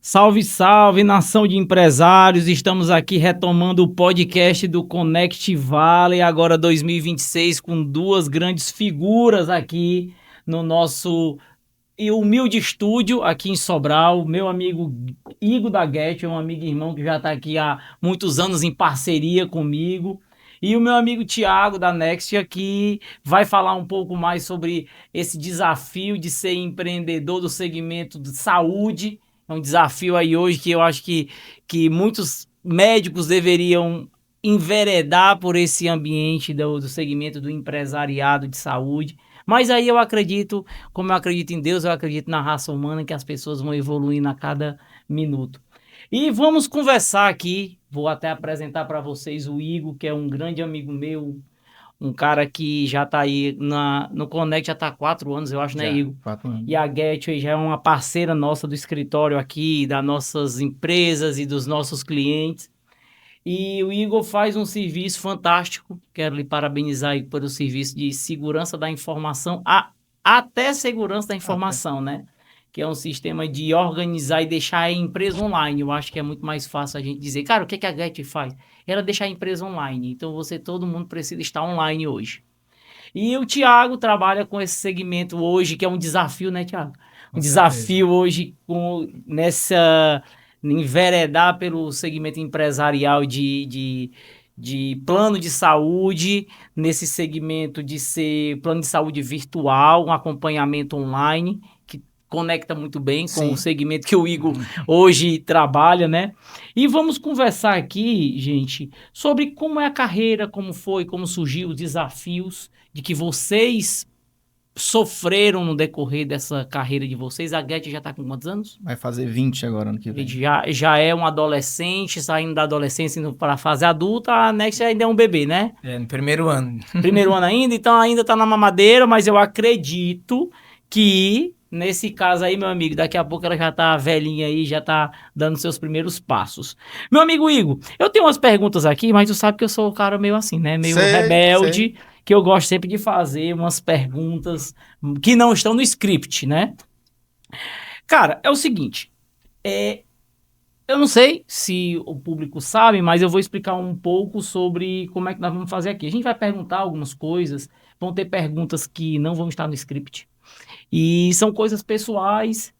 Salve, salve, nação de empresários! Estamos aqui retomando o podcast do Connect Valley, agora 2026, com duas grandes figuras aqui no nosso humilde estúdio aqui em Sobral. Meu amigo Igor da Get, um amigo e irmão que já está aqui há muitos anos em parceria comigo. E o meu amigo Thiago da Next aqui vai falar um pouco mais sobre esse desafio de ser empreendedor do segmento de saúde. É um desafio aí hoje que eu acho que muitos médicos deveriam enveredar por esse ambiente do segmento do empresariado de saúde. Mas aí eu acredito, como eu acredito em Deus, eu acredito na raça humana, que as pessoas vão evoluindo a cada minuto. E vamos conversar aqui, vou até apresentar para vocês o Igor, que é um grande amigo meu, um cara que já está aí no Connect, já está há 4 anos, eu acho, né, Igor? 4 anos. E a Gateway já é uma parceira nossa do escritório aqui, das nossas empresas e dos nossos clientes. E o Igor faz um serviço fantástico. Quero lhe parabenizar aí pelo serviço de segurança da informação, até segurança da informação, né? Que é um sistema de organizar e deixar a empresa online. Eu acho que é muito mais fácil a gente dizer, cara, o que a Get faz? Ela deixa a empresa online. Então todo mundo precisa estar online hoje. E o Thiago trabalha com esse segmento hoje, que é um desafio, né, Thiago? Um desafio hoje nessa enveredar pelo segmento empresarial de plano de saúde, nesse segmento de ser plano de saúde virtual, um acompanhamento online, que conecta muito bem com o segmento que o Igor hoje trabalha, né? E vamos conversar aqui, gente, sobre como é a carreira, como foi, como surgiu os desafios de que vocês sofreram no decorrer dessa carreira de vocês. A Get já está com quantos anos? Vai fazer 20 agora, ano que vem. Já é um adolescente, saindo da adolescência, indo para a fase adulta. A Next ainda é um bebê, né? É, no primeiro ano. Primeiro ano ainda, então ainda está na mamadeira, mas eu acredito que, nesse caso aí, meu amigo, daqui a pouco ela já tá velhinha aí, já tá dando seus primeiros passos. Meu amigo Igor, eu tenho umas perguntas aqui, mas tu sabe que eu sou um cara meio assim, né? Meio rebelde, que eu gosto sempre de fazer umas perguntas que não estão no script, né? Cara, é o seguinte, eu não sei se o público sabe, mas eu vou explicar um pouco sobre como é que nós vamos fazer aqui. A gente vai perguntar algumas coisas, vão ter perguntas que não vão estar no script. E são coisas pessoais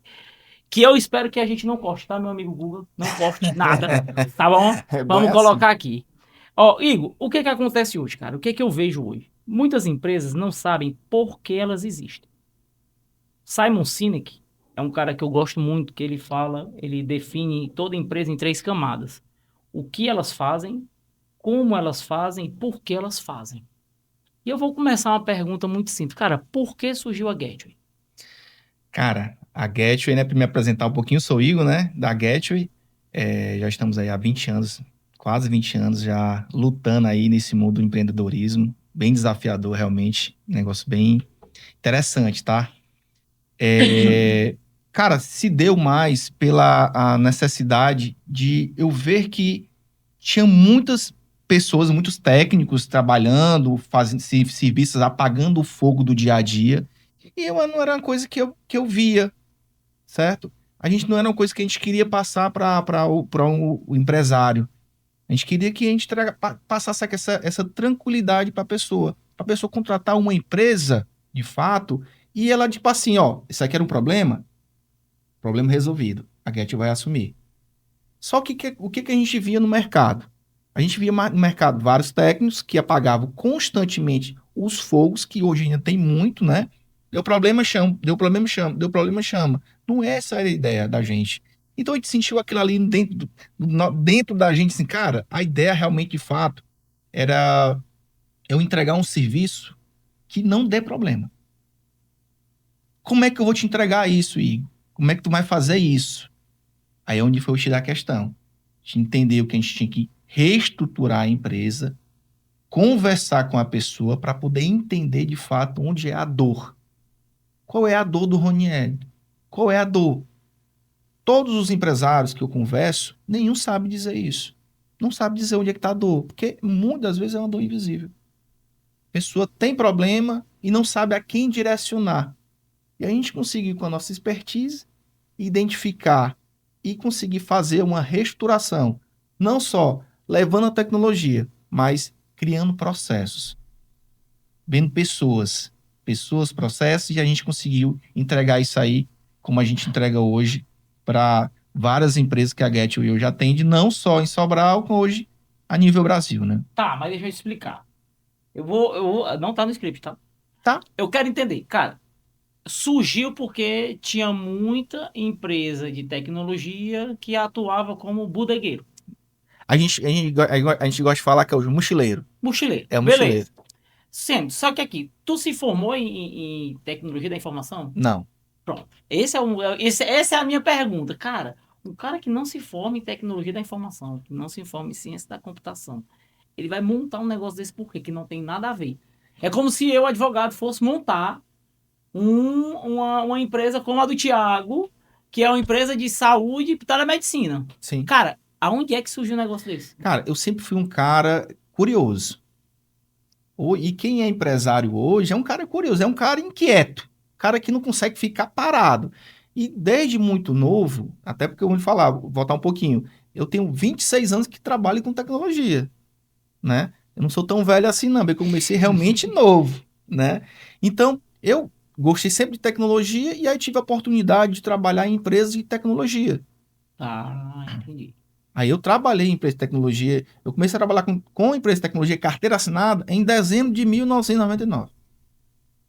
que eu espero que a gente não corte, tá, meu amigo Google? Não corte nada, tá bom? Vamos colocar aqui. Ó, Igor, o que acontece hoje, cara? O que eu vejo hoje? Muitas empresas não sabem por que elas existem. Simon Sinek é um cara que eu gosto muito, que ele fala, ele define toda empresa em 3 camadas. O que elas fazem, como elas fazem e por que elas fazem. E eu vou começar uma pergunta muito simples. Cara, por que surgiu a Gateway? Cara, a Gateway, né, para me apresentar um pouquinho, sou o Igor, né, da Gateway. Já estamos aí há 20 anos, quase 20 anos já lutando aí nesse mundo do empreendedorismo. Bem desafiador, realmente. Negócio bem interessante, tá? Cara, se deu mais pela a necessidade de eu ver que tinha muitas pessoas, muitos técnicos trabalhando, fazendo serviços, apagando o fogo do dia a dia. E eu não era uma coisa que eu via, certo? A gente não era uma coisa que a gente queria passar para o empresário. A gente queria que a gente passasse essa tranquilidade para a pessoa contratar uma empresa, de fato, e ela, tipo assim, ó, isso aqui era um problema resolvido, a Get vai assumir. Só que o que a gente via no mercado? A gente via no mercado vários técnicos que apagavam constantemente os fogos, que hoje ainda tem muito, né? Deu problema, chama, deu problema, chama, deu problema, chama. Não é essa a ideia da gente. Então a gente sentiu aquilo ali dentro da gente, assim, cara, a ideia realmente, de fato, era eu entregar um serviço que não dê problema. Como é que eu vou te entregar isso, Igor? Como é que tu vai fazer isso? Aí é onde foi o X da questão. A gente entendeu que a gente tinha que reestruturar a empresa, conversar com a pessoa para poder entender de fato onde é a dor. Qual é a dor do Roniel? Qual é a dor? Todos os empresários que eu converso, nenhum sabe dizer isso. Não sabe dizer onde é que está a dor, porque muitas vezes é uma dor invisível. A pessoa tem problema e não sabe a quem direcionar. E a gente conseguiu, com a nossa expertise, identificar e conseguir fazer uma reestruturação, não só levando a tecnologia, mas criando processos, vendo pessoas, processos, e a gente conseguiu entregar isso aí, como a gente entrega hoje, para várias empresas que a Getway já atende, não só em Sobral, como hoje a nível Brasil, né? Tá, mas deixa eu explicar. Não tá no script, tá? Tá. Eu quero entender, cara. Surgiu porque tinha muita empresa de tecnologia que atuava como bodegueiro, A gente gosta de falar que é o mochileiro. mochileiro. É o Beleza. mochileiro. Sendo, só que aqui, tu se formou em tecnologia da informação? Não. Pronto. Essa é a minha pergunta. Cara, um cara que não se forma em tecnologia da informação, que não se forma em ciência da computação, ele vai montar um negócio desse por quê? Que não tem nada a ver. É como se eu, advogado, fosse montar uma empresa como a do Thiago, que é uma empresa de saúde e telemedicina. Sim. Cara, aonde é que surgiu um negócio desse? Cara, eu sempre fui um cara curioso. E quem é empresário hoje é um cara curioso, é um cara inquieto, cara que não consegue ficar parado. E desde muito novo, até porque eu vou falar, vou voltar um pouquinho, eu tenho 26 anos que trabalho com tecnologia, né? Eu não sou tão velho assim não, eu comecei realmente novo, né? Então, eu gostei sempre de tecnologia e aí tive a oportunidade de trabalhar em empresas de tecnologia. Ah, entendi. Aí eu trabalhei em empresa de tecnologia, eu comecei a trabalhar com empresa de tecnologia, carteira assinada, em dezembro de 1999.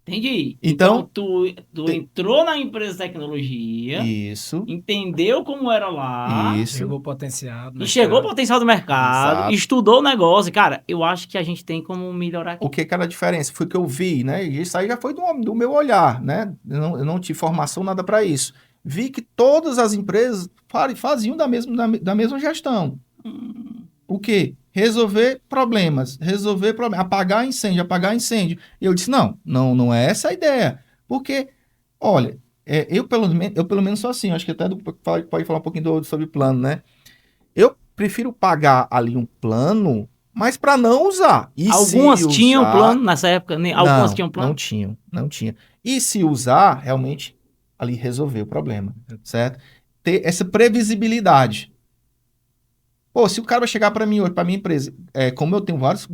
Entendi. Então, Então, tu entrou na empresa de tecnologia, isso, entendeu como era lá, isso, Chegou potenciado, e chegou ao potencial do mercado, Exato. estudou o negócio. Cara, eu acho que a gente tem como melhorar aqui. o que era a diferença? Foi que eu vi, né? E isso aí já foi do meu olhar, né? Eu não tive formação, nada para isso. Vi que todas as empresas faziam da mesma gestão. O quê? Resolver problemas, apagar incêndio. E eu disse, não é essa a ideia. Porque, olha, eu pelo menos sou assim, acho que até pode falar um pouquinho sobre plano, né? Eu prefiro pagar ali um plano, mas para não usar. E Algumas se tinham usar, plano nessa época, né? Algumas tinham plano. não tinha. E se usar, realmente, ali resolver o problema, certo? Ter essa previsibilidade. Pô, se o cara vai chegar para mim hoje, para minha empresa, como eu tenho vários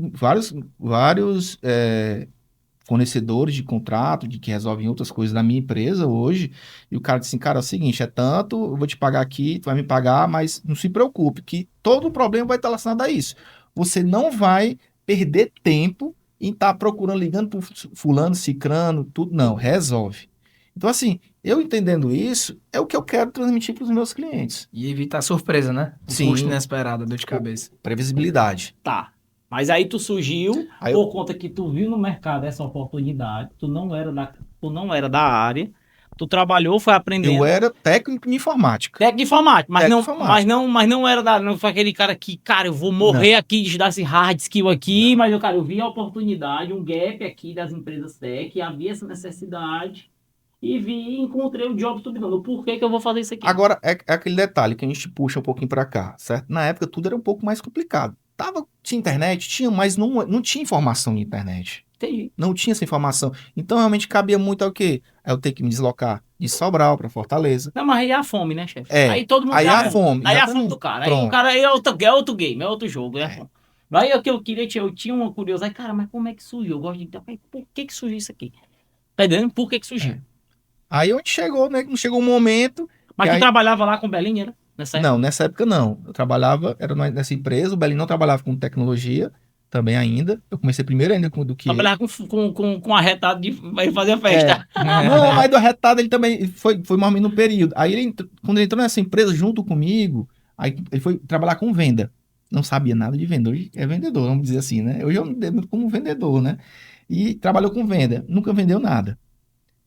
fornecedores de contrato, de que resolvem outras coisas da minha empresa hoje, e o cara diz assim, cara, é o seguinte, é tanto, eu vou te pagar aqui, tu vai me pagar, mas não se preocupe, que todo o problema vai estar relacionado a isso. Você não vai perder tempo em estar procurando, ligando para fulano, cicrano, tudo, não, resolve. Então, assim, eu entendendo isso, é o que eu quero transmitir para os meus clientes. E evitar surpresa, né? O Sim. custo inesperado, dor de cabeça. Previsibilidade. Tá. Mas aí tu surgiu Aí por conta que tu viu no mercado essa oportunidade, tu não era da área, tu trabalhou, foi aprendendo. Eu era técnico em informática. Técnico de informática, Técnico de mas não era não foi aquele cara que, cara, eu vou morrer aqui de dar esse hard skill aqui, mas eu vi a oportunidade, um gap aqui das empresas tech, havia essa necessidade e encontrei o job tudo. Por que eu vou fazer isso aqui? Agora, é aquele detalhe que a gente puxa um pouquinho para cá, certo? Na época, tudo era um pouco mais complicado. Tinha internet? Tinha, mas não tinha informação na internet. Entendi. Não tinha essa informação. Então, realmente, cabia muito ao quê? Eu ter que me deslocar de Sobral para Fortaleza. Não, mas aí é a fome, né, chefe? É, Aí todo mundo aí tem a fome, Aí é a exatamente. fome do cara. Aí Pronto. o cara é outro game, é outro jogo. É a fome. Aí o que eu queria, eu tinha uma curiosidade, cara, mas como é que surgiu? Eu gosto de. Por que surgiu isso aqui? Tá entendendo? Por que surgiu? Aí onde chegou, né? Chegou um momento. Mas tu aí... trabalhava lá com o Belinha, era? Nessa época? Não, nessa época não. Eu trabalhava, era nessa empresa, o Belinho não trabalhava com tecnologia também ainda. Eu comecei primeiro ainda do que... Trabalhava com arretado de fazer a festa. Não, mas do arretado ele também foi mais ou menos no período. Aí quando ele entrou nessa empresa junto comigo, aí ele foi trabalhar com venda. Não sabia nada de venda. Hoje é vendedor, vamos dizer assim, né? Hoje eu me dei como vendedor, né? E trabalhou com venda. Nunca vendeu nada.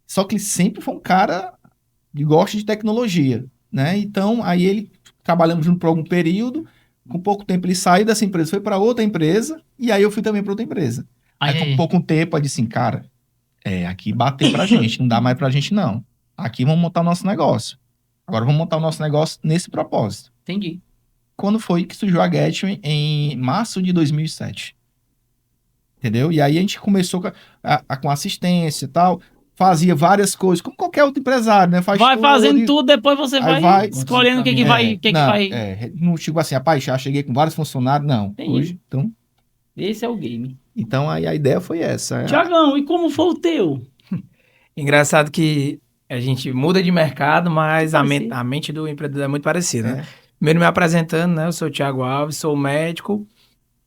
Só que ele sempre foi um cara que gosta de tecnologia, né? Então, aí ele trabalhamos junto por algum período, com pouco tempo ele saiu dessa empresa, foi para outra empresa, e aí eu fui também para outra empresa. Aí com pouco tempo, eu disse assim, cara, aqui bateu pra gente, não dá mais pra gente não. Aqui vamos montar o nosso negócio. Agora vamos montar o nosso negócio nesse propósito. Entendi. Quando foi que surgiu a Getway? Em março de 2007. Entendeu? E aí a gente começou com assistência e tal. fazia várias coisas, como qualquer outro empresário, né? Faz Vai tudo, fazendo tudo, depois você aí vai escolhendo o que vai... O que não, vai... não chegou assim, rapaz, já cheguei com vários funcionários, não. Tem Hoje, Esse é o game. então aí a ideia foi essa. Tiagão, e como foi o teu? Engraçado que a gente muda de mercado, mas Parecido. a mente do empreendedor é muito parecida, né? É. Primeiro me apresentando, né? Eu sou o Thiago Alves, sou médico.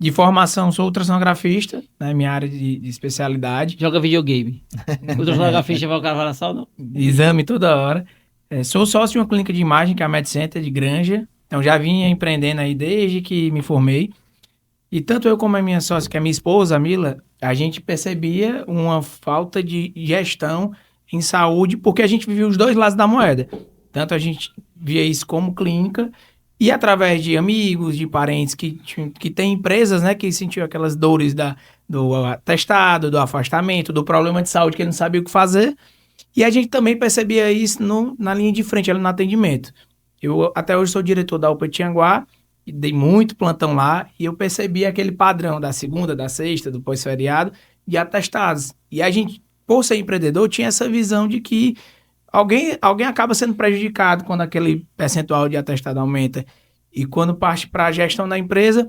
De formação, sou ultrassonografista, né? Minha área de especialidade. Joga videogame. O ultrassonografista vai o cara falar só, não? Exame toda hora. Sou sócio de uma clínica de imagem, que é a MedCenter de Granja. Então, já vinha empreendendo aí desde que me formei. E tanto eu como a minha sócia, que é a minha esposa, a Mila, a gente percebia uma falta de gestão em saúde, porque a gente vivia os dois lados da moeda. Tanto a gente via isso como clínica, e através de amigos, de parentes que têm empresas, né, que sentiam aquelas dores do atestado, do afastamento, do problema de saúde que ele não sabia o que fazer. E a gente também percebia isso na linha de frente, ali no atendimento. Eu até hoje sou diretor da UPA Tianguá, e dei muito plantão lá, e eu percebi aquele padrão da segunda, da sexta, do pós-feriado, de atestados. E a gente, por ser empreendedor, tinha essa visão de que alguém acaba sendo prejudicado quando aquele percentual de atestado aumenta. E quando parte para a gestão da empresa,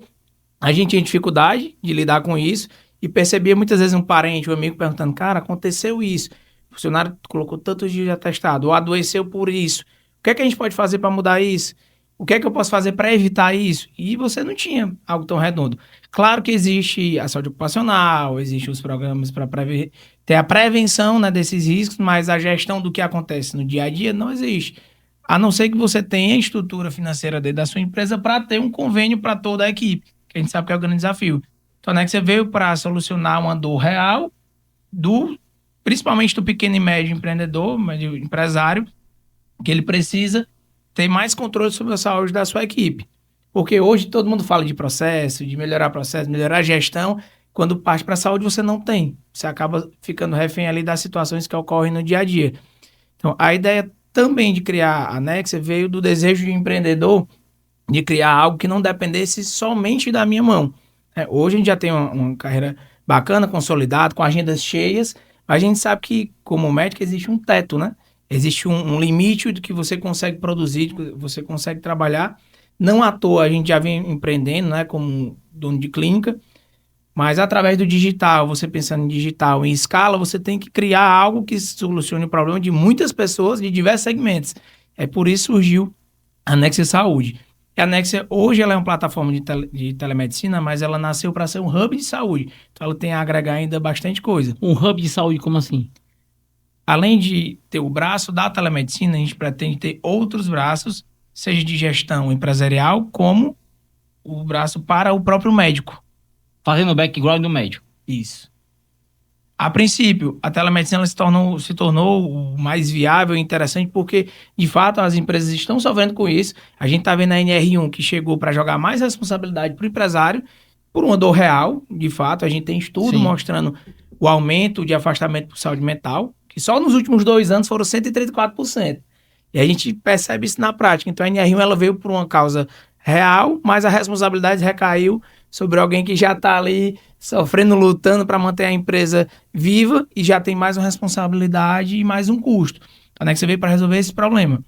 a gente tinha dificuldade de lidar com isso e percebia muitas vezes um parente, um amigo perguntando, cara, aconteceu isso, o funcionário colocou tantos dias de atestado, ou adoeceu por isso. O que é que a gente pode fazer para mudar isso? O que é que eu posso fazer para evitar isso? E você não tinha algo tão redondo. Claro que existe a saúde ocupacional, existem os programas para ter a prevenção, né, desses riscos, mas a gestão do que acontece no dia a dia não existe. A não ser que você tenha a estrutura financeira dentro da sua empresa para ter um convênio para toda a equipe, que a gente sabe que é o grande desafio. Então, né, que você veio para solucionar uma dor real, principalmente do pequeno e médio empreendedor, médio empresário, que ele precisa ter mais controle sobre a saúde da sua equipe. Porque hoje todo mundo fala de processo, de melhorar processo, melhorar a gestão. Quando parte para a saúde, você não tem. Você acaba ficando refém ali das situações que ocorrem no dia a dia. Então, a ideia também de criar a Nexia veio do desejo de empreendedor de criar algo que não dependesse somente da minha mão. Hoje a gente já tem uma carreira bacana, consolidada, com agendas cheias, mas a gente sabe que, como médico, existe um teto, né? Existe um limite do que você consegue produzir, do que você consegue trabalhar. Não à toa a gente já vem empreendendo, né, como dono de clínica, mas através do digital, você pensando em digital, em escala, você tem que criar algo que solucione o problema de muitas pessoas de diversos segmentos. Por isso surgiu a Nexia Saúde. A Nexia, hoje, ela é uma plataforma de telemedicina, mas ela nasceu para ser um hub de saúde. Então, ela tem a agregar ainda bastante coisa. Um hub de saúde, como assim? Além de ter o braço da telemedicina, a gente pretende ter outros braços, seja de gestão empresarial, como o braço para o próprio médico. Fazendo o background do médico. Isso. A princípio, a telemedicina se tornou o mais viável e interessante porque, de fato, as empresas estão sofrendo com isso. A gente está vendo a NR1 que chegou para jogar mais responsabilidade para o empresário por uma dor real, de fato. A gente tem estudo mostrando o aumento de afastamento por saúde mental, que só nos últimos 2 anos foram 134%. E a gente percebe isso na prática. Então, a NR1 ela veio por uma causa real, mas a responsabilidade recaiu sobre alguém que já está ali sofrendo, lutando para manter a empresa viva e já tem mais uma responsabilidade e mais um custo. Então, é que você veio para resolver esse problema.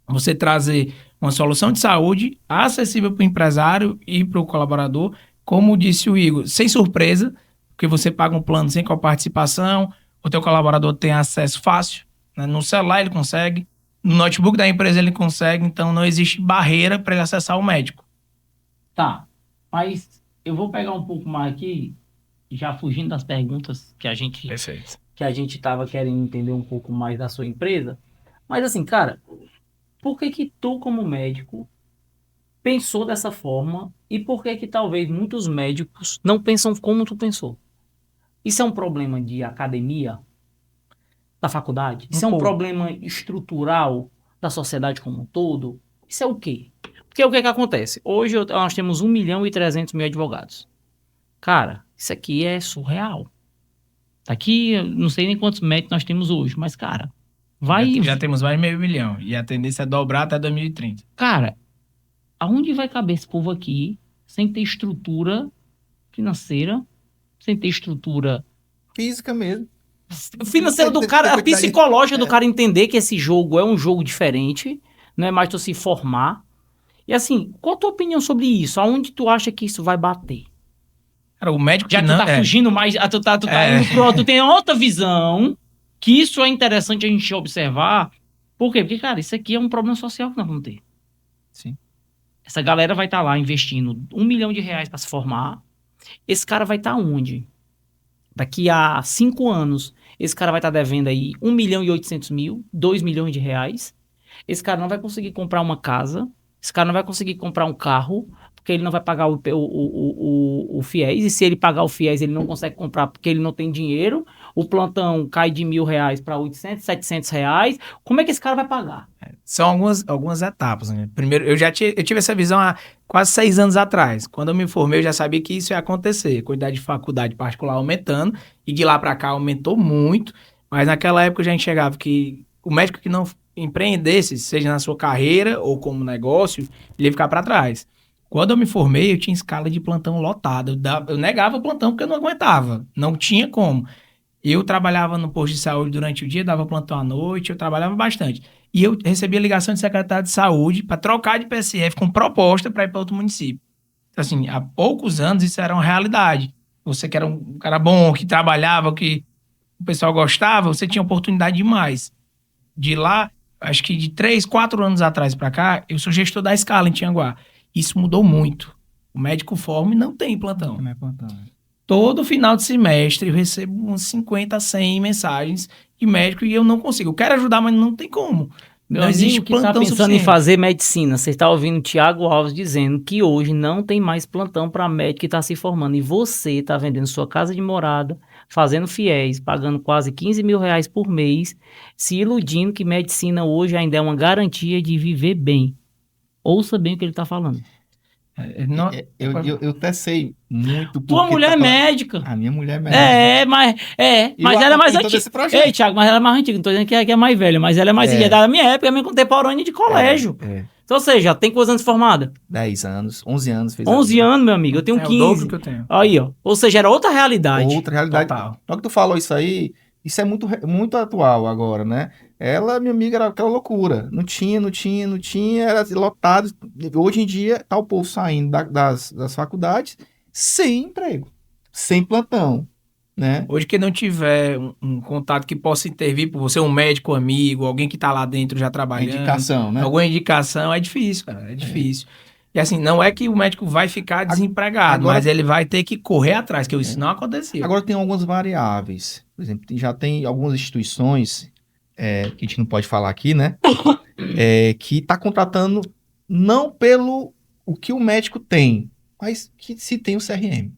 Você trazer uma solução de saúde acessível para o empresário e para o colaborador, como disse o Igor, sem surpresa, porque você paga um plano sem coparticipação, o teu colaborador tem acesso fácil, né? No celular ele consegue, no notebook da empresa ele consegue, então não existe barreira para ele acessar o médico. Tá, mas eu vou pegar um pouco mais aqui, já fugindo das perguntas que a gente Perfeito. estava querendo entender um pouco mais da sua empresa. Mas assim, cara, por que tu, como médico, pensou dessa forma e por que talvez muitos médicos não pensam como tu pensou? Isso é um problema de academia, da faculdade? Isso é um problema estrutural da sociedade como um todo? Isso é o quê? Porque o que acontece? Hoje nós temos 1.300.000 advogados. Cara, isso aqui é surreal. Aqui, eu não sei nem quantos médicos nós temos hoje, mas, cara, Já temos mais de 500 mil. E a tendência é dobrar até 2030. Cara, aonde vai caber esse povo aqui sem ter estrutura financeira, sem ter estrutura Física mesmo. financeiro do cara, a psicológica do cara entender que esse jogo é um jogo diferente, não é mais tu se formar. E assim, qual a tua opinião sobre isso? Aonde tu acha que isso vai bater? Cara, o médico Já que tu não... tá fugindo mais, tu tá indo pro outro, tu tem outra visão, que isso é interessante a gente observar. Por quê? Porque, cara, isso aqui é um problema social que nós vamos ter. Sim. Essa galera vai estar lá investindo R$1 milhão para se formar. Esse cara vai estar onde? Daqui a 5 anos, esse cara vai estar devendo aí 1.800.000, 2 milhões de reais. Esse cara não vai conseguir comprar uma casa. Esse cara não vai conseguir comprar um carro, porque ele não vai pagar o FIES. E se ele pagar o FIES, ele não consegue comprar porque ele não tem dinheiro. O plantão cai de R$1.000 para 800, 700 reais. Como é que esse cara vai pagar? São algumas etapas, né? Primeiro, eu tive essa visão há quase 6 anos atrás. Quando eu me formei, eu já sabia que isso ia acontecer. A quantidade de faculdade particular aumentando, e de lá para cá aumentou muito. Mas naquela época eu já enxergava que o médico que não empreendesse, seja na sua carreira ou como negócio, ele ia ficar para trás. Quando eu me formei, eu tinha escala de plantão lotada. Eu negava o plantão porque eu não aguentava. Não tinha como. Eu trabalhava no posto de saúde durante o dia, dava plantão à noite, eu trabalhava bastante. E eu recebia ligação de secretário de saúde para trocar de PSF com proposta para ir para outro município. Então, assim, há poucos anos isso era uma realidade. Você que era um cara bom, que trabalhava, que o pessoal gostava, você tinha oportunidade demais. De lá, acho que de 3, 4 anos atrás para cá, eu sou gestor da escala em Tianguá. Isso mudou muito. O médico forma e não tem plantão. Não é plantão. Todo final de semestre eu recebo uns 50, 100 mensagens de médico e eu não consigo. Eu quero ajudar, mas não tem como. Não existe que tá plantão pensando suficiente. em fazer medicina. Você está ouvindo o Thiago Alves dizendo que hoje não tem mais plantão para médico que está se formando. E você está vendendo sua casa de morada, fazendo fiéis, pagando quase R$15.000 por mês, se iludindo que medicina hoje ainda é uma garantia de viver bem. Ouça bem o que ele está falando. Não- Eu até sei muito Tua porque mulher é tá falando- médica. A minha mulher é médica. Mas ela é mais acompanho todo antiga. esse projeto. Ei, Thiago, mas ela é mais antiga. Não tô dizendo que é mais velha, mas ela é mais antiga. É da minha época, é minha contemporânea de colégio. Então, ou seja, tem quantos anos de formada? 10 anos, 11 anos. Fez 11 anos, meu amigo. Eu tenho É o 15. dobro que eu tenho. Aí, ó. Ou seja, era outra realidade. Outra realidade. Total. Só que tu falou isso aí, isso é muito atual agora, né? Ela, minha amiga, era aquela loucura. Não tinha, era lotado. Hoje em dia, tá o povo saindo das faculdades sem emprego, sem plantão, né? Hoje, quem não tiver um contato que possa intervir por você, um médico amigo, alguém que tá lá dentro já A trabalhando, indicação, né? alguma indicação, é difícil, cara. É difícil. E assim, não é que o médico vai ficar desempregado, agora- mas ele vai ter que correr atrás, que isso não aconteceu. Agora tem algumas variáveis. Por exemplo, já tem algumas instituições, que a gente não pode falar aqui, né? Que está contratando não pelo o que o médico tem, mas que se tem o CRM.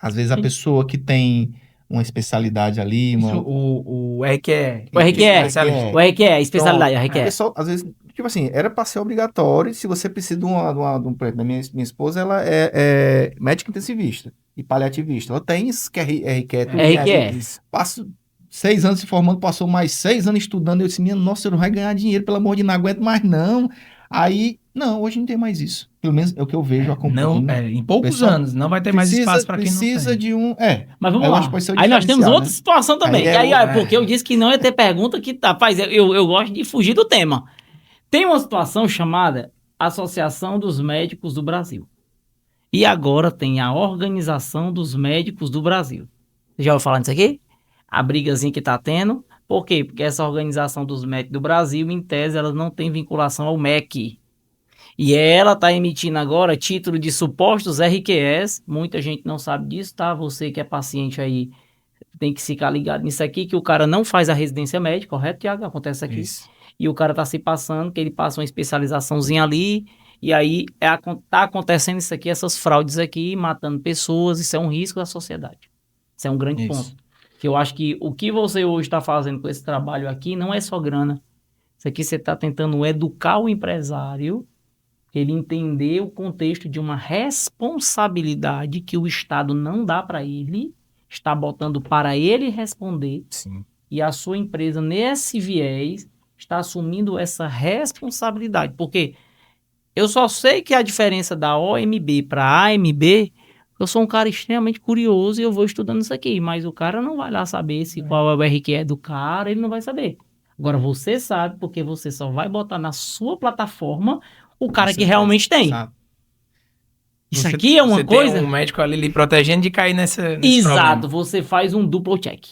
Às vezes a pessoa que tem uma especialidade ali, Isso, o RQE. O RQE. É. O RQE, especialidade, o A RQE. pessoa, às vezes, tipo assim, era para ser obrigatório. Se você precisa de um por exemplo, minha esposa, ela é médica intensivista e paliativista. Ela tem isso que é RQE. tudo, né? RQE. Passo 6 anos se formando, passou mais 6 anos estudando. Eu disse, minha nossa, você não vai ganhar dinheiro, pelo amor de Deus, não aguento mais não. Aí, não, hoje não tem mais isso. Pelo menos é o que eu vejo acompanhando. Não, em poucos Pessoal, anos, não vai ter mais espaço para quem não Precisa tem. de um... Mas vamos eu lá. acho que pode ser o Aí nós temos diferencial, outra né? situação também. Aí Porque eu disse que não ia ter pergunta que tá. Rapaz, eu gosto de fugir do tema. Tem uma situação chamada Associação dos Médicos do Brasil. E agora tem a Organização dos Médicos do Brasil. Você já ouviu falar nisso aqui? A brigazinha que tá tendo. Por quê? Porque essa Organização dos Médicos do Brasil, em tese, ela não tem vinculação ao MEC. E ela está emitindo agora título de supostos RQS. Muita gente não sabe disso, tá? Você que é paciente aí tem que ficar ligado nisso aqui, que o cara não faz a residência médica, correto, Thiago? Acontece aqui. Isso. E o cara tá se passando, que ele passa uma especializaçãozinha ali, e aí tá acontecendo isso aqui, essas fraudes aqui, matando pessoas. Isso é um risco da sociedade. Isso é um grande Isso. ponto. Que eu acho que o que você hoje está fazendo com esse trabalho aqui não é só grana. Isso aqui você está tentando educar o empresário, ele entender o contexto de uma responsabilidade que o Estado não dá para ele, está botando para ele responder, Sim. e a sua empresa, nesse viés, está assumindo essa responsabilidade. Porque eu só sei que a diferença da OMB para a AMB, Eu sou um cara extremamente curioso e eu vou estudando isso aqui, mas o cara não vai lá saber qual é o RQE do cara, ele não vai saber. Agora você sabe, porque você só vai botar na sua plataforma o cara que realmente tem. Sabe? Isso aqui é uma você coisa... tem um médico ali lhe protegendo de cair nesse Exato, problema. você faz um duplo check.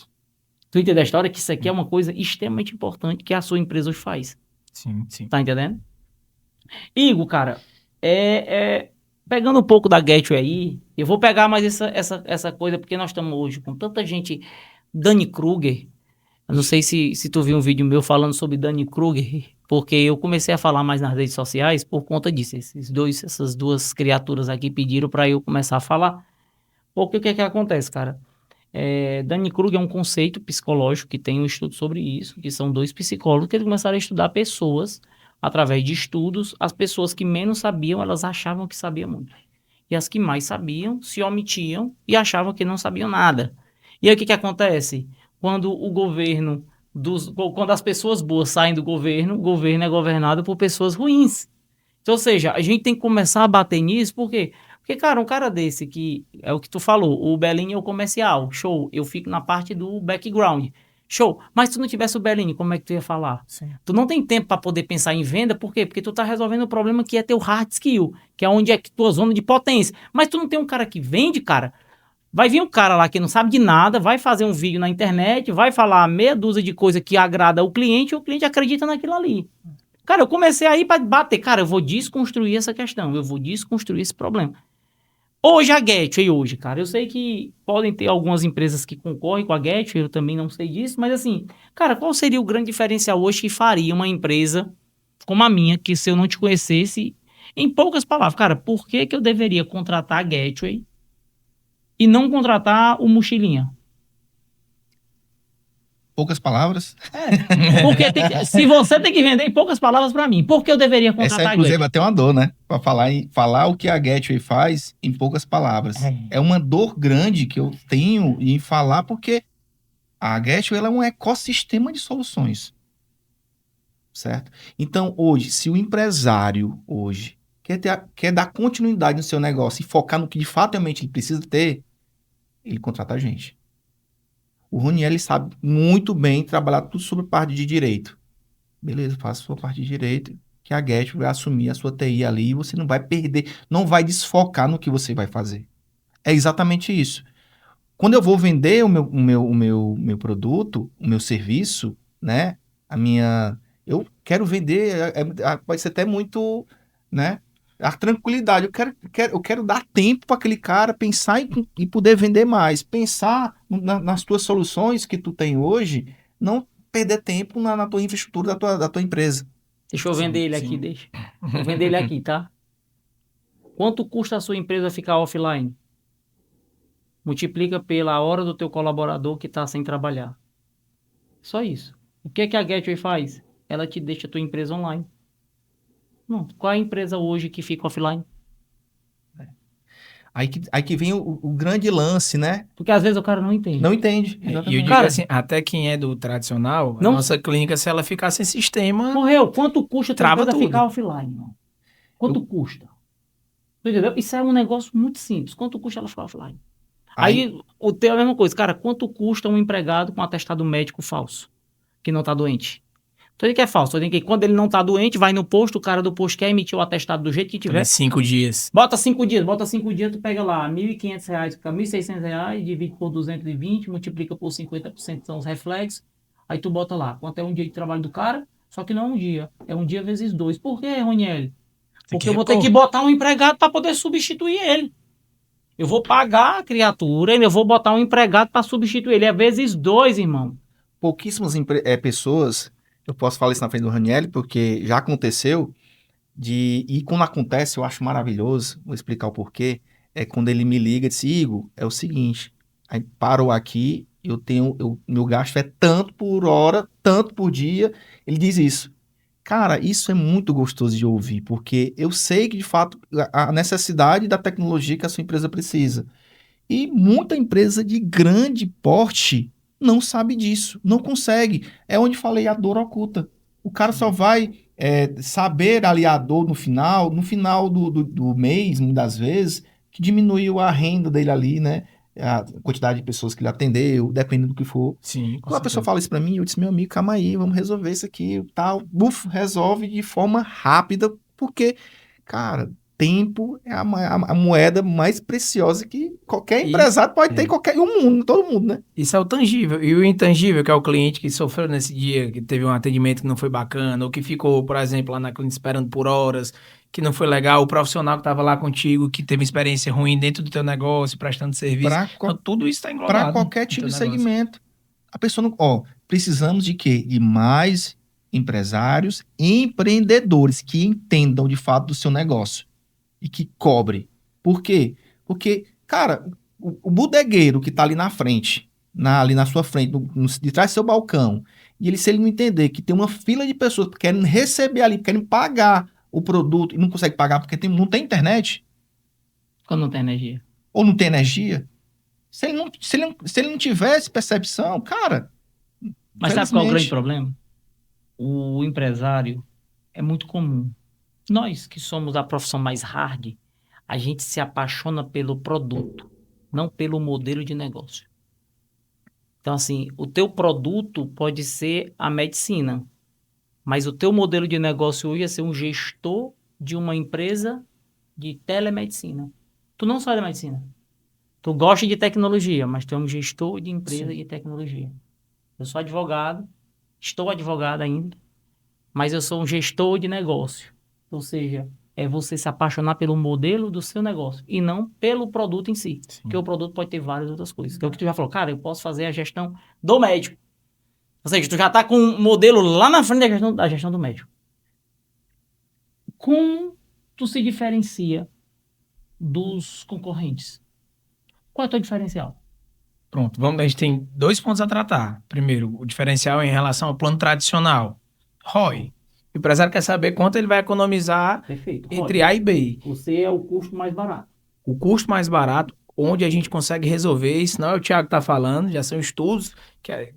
Tu entendeu a história? Que isso aqui é uma coisa extremamente importante que a sua empresa hoje faz. Sim, sim. Tá entendendo? Igor, cara, pegando um pouco da Gateway aí, eu vou pegar mais essa coisa, porque nós estamos hoje com tanta gente. Danny Kruger, eu não sei se tu viu um vídeo meu falando sobre Danny Kruger, porque eu comecei a falar mais nas redes sociais por conta disso. Essas duas criaturas aqui pediram para eu começar a falar. Porque o que é que acontece, cara? Danny Kruger é um conceito psicológico que tem um estudo sobre isso, que são dois psicólogos que eles começaram a estudar pessoas através de estudos. As pessoas que menos sabiam, elas achavam que sabiam muito. E as que mais sabiam, se omitiam e achavam que não sabiam nada. E aí o que acontece? Quando o governo, quando as pessoas boas saem do governo, o governo é governado por pessoas ruins. Então, ou seja, a gente tem que começar a bater nisso, por quê? Porque, cara, um cara desse que, é o que tu falou, o Bellini é o comercial, show, eu fico na parte do background, show. Mas se tu não tivesse o Bellini, como é que tu ia falar? Sim. Tu não tem tempo para poder pensar em venda, por quê? Porque tu tá resolvendo o problema que é teu hard skill, que é onde é tua zona de potência. Mas tu não tem um cara que vende, cara, vai vir um cara lá que não sabe de nada, vai fazer um vídeo na internet, vai falar meia dúzia de coisa que agrada o cliente e o cliente acredita naquilo ali. Cara, eu comecei aí para bater, cara, eu vou desconstruir essa questão, eu vou desconstruir esse problema. Hoje a Gateway, hoje, cara, eu sei que podem ter algumas empresas que concorrem com a Gateway, eu também não sei disso, mas assim, cara, qual seria o grande diferencial hoje que faria uma empresa como a minha, que se eu não te conhecesse, em poucas palavras, cara, por que eu deveria contratar a Gateway e não contratar o Mochilinha? Poucas palavras. Porque se você tem que vender em poucas palavras para mim, por que eu deveria contratar Essa, a inclusive, Gateway? até uma dor, né? Pra falar o que a Gateway faz em poucas palavras. É uma dor grande que eu tenho em falar, porque a Gateway ela é um ecossistema de soluções. Certo? Então, hoje, se o empresário hoje quer dar continuidade no seu negócio e focar no que de fato realmente ele precisa ter, ele contrata a gente. O Roniel, ele sabe muito bem trabalhar tudo sobre parte de direito. Beleza, faça a sua parte de direito, que a Gateway vai assumir a sua TI ali e você não vai perder, não vai desfocar no que você vai fazer. É exatamente isso. Quando eu vou vender o meu produto, o meu serviço, né? Eu quero vender, pode ser até muito, né? A tranquilidade. Eu quero dar tempo para aquele cara pensar e poder vender mais. Pensar nas tuas soluções que tu tem hoje, não perder tempo na tua infraestrutura da tua empresa. Deixa eu vender ele aqui, deixa. Vou vender ele aqui, tá? Quanto custa a sua empresa ficar offline? Multiplica pela hora do teu colaborador que está sem trabalhar. Só isso. O que a Gateway faz? Ela te deixa a tua empresa online. Não. Qual é a empresa hoje que fica offline? Aí que vem o grande lance, né? Porque às vezes o cara não entende. Não entende. E eu Exatamente. digo Cara, assim, até quem é do tradicional, não- a nossa clínica, se ela ficar sem sistema, Morreu. Quanto custa a tua Trava empresa tudo. ficar offline, irmão? Quanto custa? Tu entendeu? Isso é um negócio muito simples. Quanto custa ela ficar offline? Aí o teu é a mesma coisa. Cara, quanto custa um empregado com atestado médico falso? Que não tá doente? Tô dizendo que é falso. Tô dizendo que quando ele não tá doente, vai no posto, o cara do posto quer emitir o atestado do jeito que tiver. 5 dias. Bota 5 dias, tu pega lá R$ 1.500, fica R$ 1.600, divide por 220, multiplica por 50%, são os reflexos. Aí tu bota lá, quanto é um dia de trabalho do cara, só que não é um dia, é um dia vezes 2. Por quê, Roniel? Porque eu vou ter que botar um empregado para poder substituir ele. Eu vou pagar a criatura e eu vou botar um empregado para substituir ele. É vezes 2, irmão. Pouquíssimas pessoas, eu posso falar isso na frente do Raniel, porque já aconteceu, e quando acontece eu acho maravilhoso, vou explicar o porquê, é quando ele me liga e diz, Igor, é o seguinte, aí parou aqui, meu gasto é tanto por hora, tanto por dia, ele diz isso. Cara, isso é muito gostoso de ouvir, porque eu sei que, de fato, a necessidade da tecnologia que a sua empresa precisa. E muita empresa de grande porte não sabe disso, não consegue. É onde falei a dor oculta. O cara só vai saber ali a dor no final do mês, muitas vezes, que diminuiu a renda dele ali, né? A quantidade de pessoas que ele atendeu, dependendo do que for. Sim, Quando a pessoa fala isso pra mim, eu disse, meu amigo, calma aí, vamos resolver isso aqui, tal. Buf, resolve de forma rápida, porque, cara, tempo é a moeda mais preciosa que qualquer E- empresário pode ter é. em qualquer mundo, todo mundo, né? Isso é o tangível. E o intangível, que é o cliente que sofreu nesse dia, que teve um atendimento que não foi bacana, ou que ficou, por exemplo, lá na clínica esperando por horas, que não foi legal, o profissional que estava lá contigo, que teve experiência ruim dentro do teu negócio, prestando serviço. Para Então, tudo isso está para englobado qualquer no tipo teu de negócio. segmento. A pessoa não. Ó, precisamos de quê? De mais empresários, empreendedores que entendam de fato do seu negócio e que cobre. Por quê? Porque, cara, o bodegueiro que tá ali na frente, ali na sua frente, de trás do seu balcão, e ele, se ele não entender que tem uma fila de pessoas que querem receber ali, querem pagar o produto e não consegue pagar porque não tem internet Quando não tem energia. ou não tem energia, se ele não tivesse percepção, cara, Mas sabe qual é o grande infelizmente, problema? O empresário é muito comum. Nós que somos a profissão mais hard, a gente se apaixona pelo produto, não pelo modelo de negócio. Então, assim, o teu produto pode ser a medicina, mas o teu modelo de negócio hoje é ser um gestor de uma empresa de telemedicina. Tu não sai da medicina. Tu gosta de tecnologia, mas tu é um gestor de empresa de tecnologia. Eu sou advogado, estou advogado ainda, mas eu sou um gestor de negócio. Ou seja, é você se apaixonar pelo modelo do seu negócio e não pelo produto em si. Sim. Porque o produto pode ter várias outras coisas. Então, o que tu já falou, cara, eu posso fazer a gestão do médico. Ou seja, tu já está com um modelo lá na frente da gestão do médico. Como tu se diferencia dos concorrentes? Qual é o teu diferencial? Pronto, a gente tem 2 pontos a tratar. Primeiro, o diferencial em relação ao plano tradicional. ROI. O empresário quer saber quanto ele vai economizar Perfeito. entre A e B. Você é o custo mais barato. O custo mais barato, onde a gente consegue resolver isso, não é o Thiago que está falando, já são estudos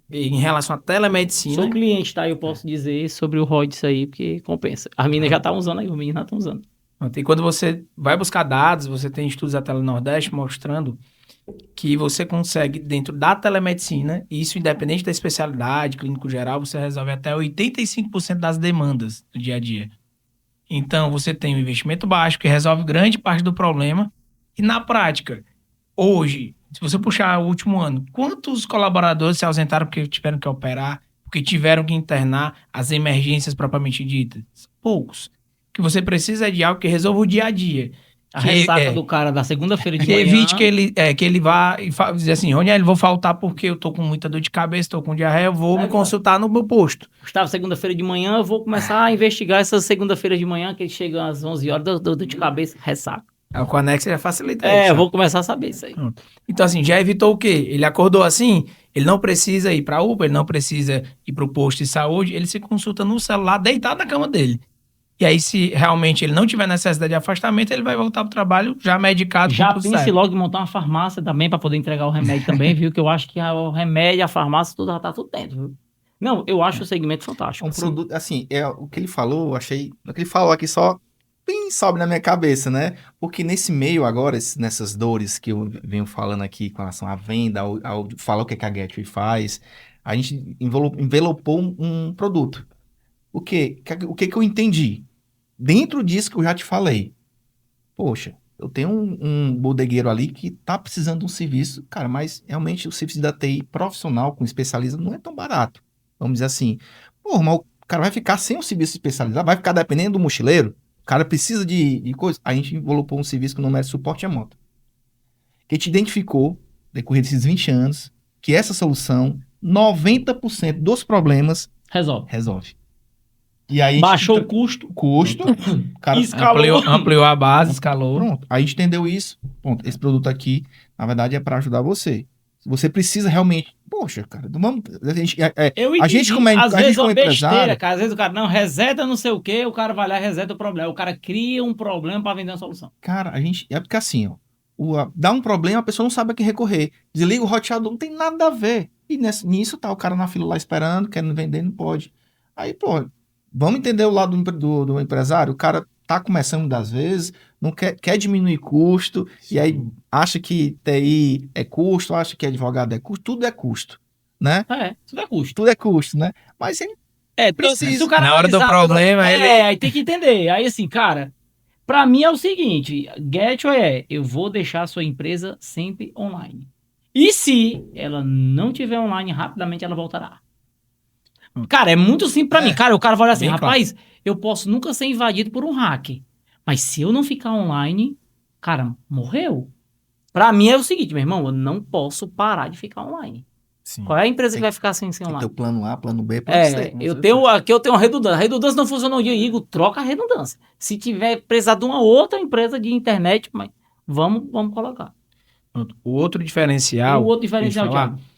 em relação à telemedicina. Sou cliente, tá? Eu posso dizer sobre o ROI disso aí, porque compensa. As meninas já estão usando aí, os meninos já estão usando. E quando você vai buscar dados, você tem estudos da Telenordeste mostrando que você consegue, dentro da telemedicina, isso independente da especialidade, clínico geral, você resolve até 85% das demandas do dia a dia. Então, você tem um investimento baixo que resolve grande parte do problema. E na prática, hoje, se você puxar o último ano, quantos colaboradores se ausentaram porque tiveram que operar, porque tiveram que internar as emergências propriamente ditas? Poucos. O que você precisa é de algo que resolva o dia a dia. A ressaca do cara da segunda-feira de Que manhã... evite que ele vá e dizer assim, Roniel, eu vou faltar porque eu tô com muita dor de cabeça, tô com diarreia, eu vou me consultar no meu posto. Gustavo, segunda-feira de manhã, eu vou começar a investigar essas segunda-feira de manhã, que chegam às 11 horas, dor de cabeça, ressaca. O Connex já facilita É, isso. eu vou começar a saber isso aí. Então, assim, já evitou o quê? Ele acordou assim, ele não precisa ir pra UPA, ele não precisa ir pro posto de saúde, ele se consulta no celular, deitado na cama dele. E aí, se realmente ele não tiver necessidade de afastamento, ele vai voltar pro trabalho já medicado. Já com tudo pense certo. logo em montar uma farmácia também, para poder entregar o remédio também, viu? Que eu acho que o remédio e a farmácia, tudo já tá tudo dentro, viu? Não, eu acho o segmento fantástico. um produto, assim, o que ele falou, eu achei, o que ele falou aqui só bem sobe na minha cabeça, né? Porque nesse meio agora, nessas dores que eu venho falando aqui com relação à venda, ao falar o que a Gateway faz, a gente envelopou um produto. O que que eu entendi? Dentro disso que eu já te falei, poxa, eu tenho um bodegueiro ali que tá precisando de um serviço, cara, mas realmente o serviço da TI profissional com especialista não é tão barato. Vamos dizer assim, pô, mas o cara vai ficar sem um serviço especializado, vai ficar dependendo do mochileiro, o cara precisa de coisa. A gente envelopou um serviço que o nome é suporte à moto. Que a gente identificou, decorrer desses 20 anos, que essa solução, 90% dos problemas resolve. E aí Baixou o custo. o cara Escalou. Ampliou a base, escalou. Pronto, aí a gente entendeu isso. Pronto, esse produto aqui, na verdade, é para ajudar você. Se você precisa realmente... Poxa, cara, não vamos... Eu a gente como às vezes como uma besteira, empresário... cara. Às vezes o cara, não, reseta não sei o quê, o cara vai lá e reseta o problema. O cara cria um problema para vender uma solução. Cara, a gente... É porque assim, ó, dá um problema, a pessoa não sabe a quem recorrer. Desliga o roteador, não tem nada a ver. E nisso tá o cara na fila lá esperando, querendo vender, não pode. Aí, pô, vamos entender o lado do empresário. O cara tá começando das vezes, não quer diminuir custo, e aí acha que TI é custo, acha que advogado é custo, tudo é custo, né? Tudo é custo. Tudo é custo, né? Mas ele Então, se precisa. o cara Na hora do analisar- problema, aí tem que entender. Aí assim, cara, pra mim é o seguinte, Gateway eu vou deixar a sua empresa sempre online. E se ela não tiver online, rapidamente ela voltará. Cara, é muito simples pra mim. Cara, o cara vai olhar assim, Bem rapaz, eu posso nunca ser invadido por um hacker. Mas se eu não ficar online, cara, morreu. Pra mim é o seguinte, meu irmão, eu não posso parar de ficar online. Sim. Qual é a empresa que Tem- vai ficar sem Tem que ter online? o plano A, plano B, plano C. Aqui eu tenho uma redundância. A redundância não funciona um dia, Igor, troca a redundância. Se tiver precisar de uma outra empresa de internet, mas vamos colocar. Pronto. O outro E diferencial, o outro diferencial, deixa eu falar, Thiago?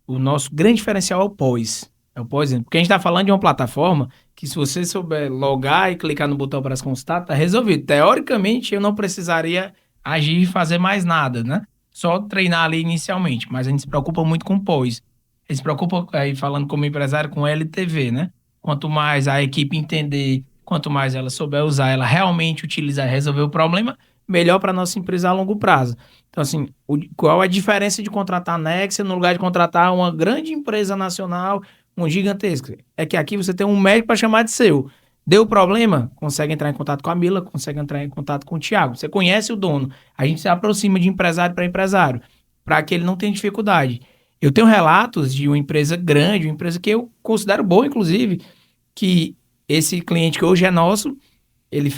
o nosso grande diferencial é o pós. É o pós, porque a gente está falando de uma plataforma que se você souber logar e clicar no botão para se consultar, tá resolvido. Teoricamente, eu não precisaria agir e fazer mais nada, né? Só treinar ali inicialmente, mas a gente se preocupa muito com o pós. A gente se preocupa, aí falando como empresário, com LTV, né? Quanto mais a equipe entender, quanto mais ela souber usar, ela realmente utilizar e resolver o problema, melhor para nossa empresa a longo prazo. Então, assim, qual é a diferença de contratar a Nexia no lugar de contratar uma grande empresa nacional, um gigantesco? É que aqui você tem um médico para chamar de seu. Deu problema? Consegue entrar em contato com a Mila, consegue entrar em contato com o Thiago. Você conhece o dono. A gente se aproxima de empresário para empresário, para que ele não tenha dificuldade. Eu tenho relatos de uma empresa grande, uma empresa que eu considero boa, inclusive, que esse cliente que hoje é nosso, ele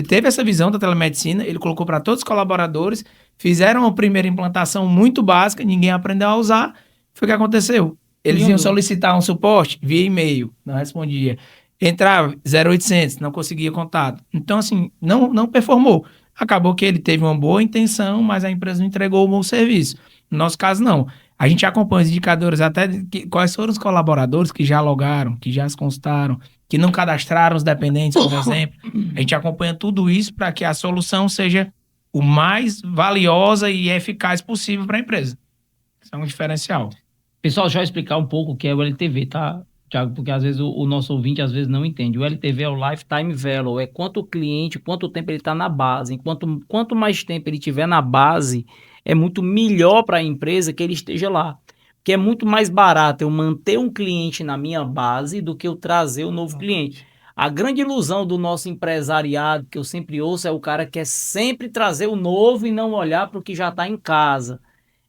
teve essa visão da telemedicina, ele colocou para todos os colaboradores, fizeram uma primeira implantação muito básica, ninguém aprendeu a usar. Foi o que aconteceu. Eles iam solicitar um suporte via e-mail, não respondia. Entrava 0800, não conseguia contato. Então, assim, não performou. Acabou que ele teve uma boa intenção, mas a empresa não entregou um bom serviço. No nosso caso, não. A gente acompanha os indicadores até quais foram os colaboradores que já logaram, que já se consultaram, que não cadastraram os dependentes, por exemplo. A gente acompanha tudo isso para que a solução seja o mais valiosa e eficaz possível para a empresa. Isso é um diferencial. Pessoal, deixa eu explicar um pouco o que é o LTV, tá, Thiago? Porque às vezes o nosso ouvinte às vezes não entende. O LTV é o Lifetime Value, é quanto o cliente, quanto tempo ele está na base. Quanto mais tempo ele tiver na base, é muito melhor para a empresa que ele esteja lá. Porque é muito mais barato eu manter um cliente na minha base do que eu trazer um novo cliente. A grande ilusão do nosso empresariado, que eu sempre ouço, é o cara que quer sempre trazer o novo e não olhar para o que já está em casa.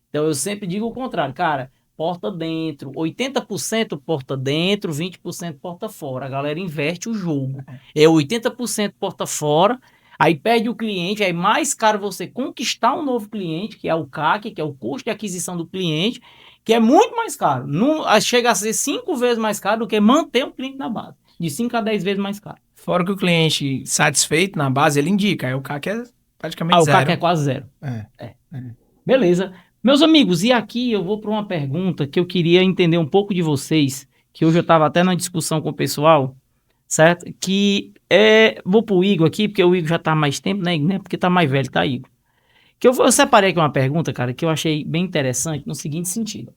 Então eu sempre digo o contrário, cara, porta dentro, 80% porta dentro, 20% porta fora. A galera inverte o jogo. É 80% porta fora, aí perde o cliente, aí mais caro você conquistar um novo cliente, que é o CAC, que é o custo de aquisição do cliente, que é muito mais caro. Chega a ser 5 vezes mais caro do que manter um cliente na base. De 5 a 10 vezes mais caro. Fora que o cliente satisfeito na base, ele indica. Aí o CAC é praticamente O zero. CAC é quase zero. É. Beleza. Meus amigos, e aqui eu vou para uma pergunta que eu queria entender um pouco de vocês, que hoje eu estava até na discussão com o pessoal, certo? Vou pro Igor aqui, porque o Igor já tá há mais tempo, né, Igor? Porque tá mais velho, tá, Igor? Eu separei aqui uma pergunta, cara, que eu achei bem interessante no seguinte sentido.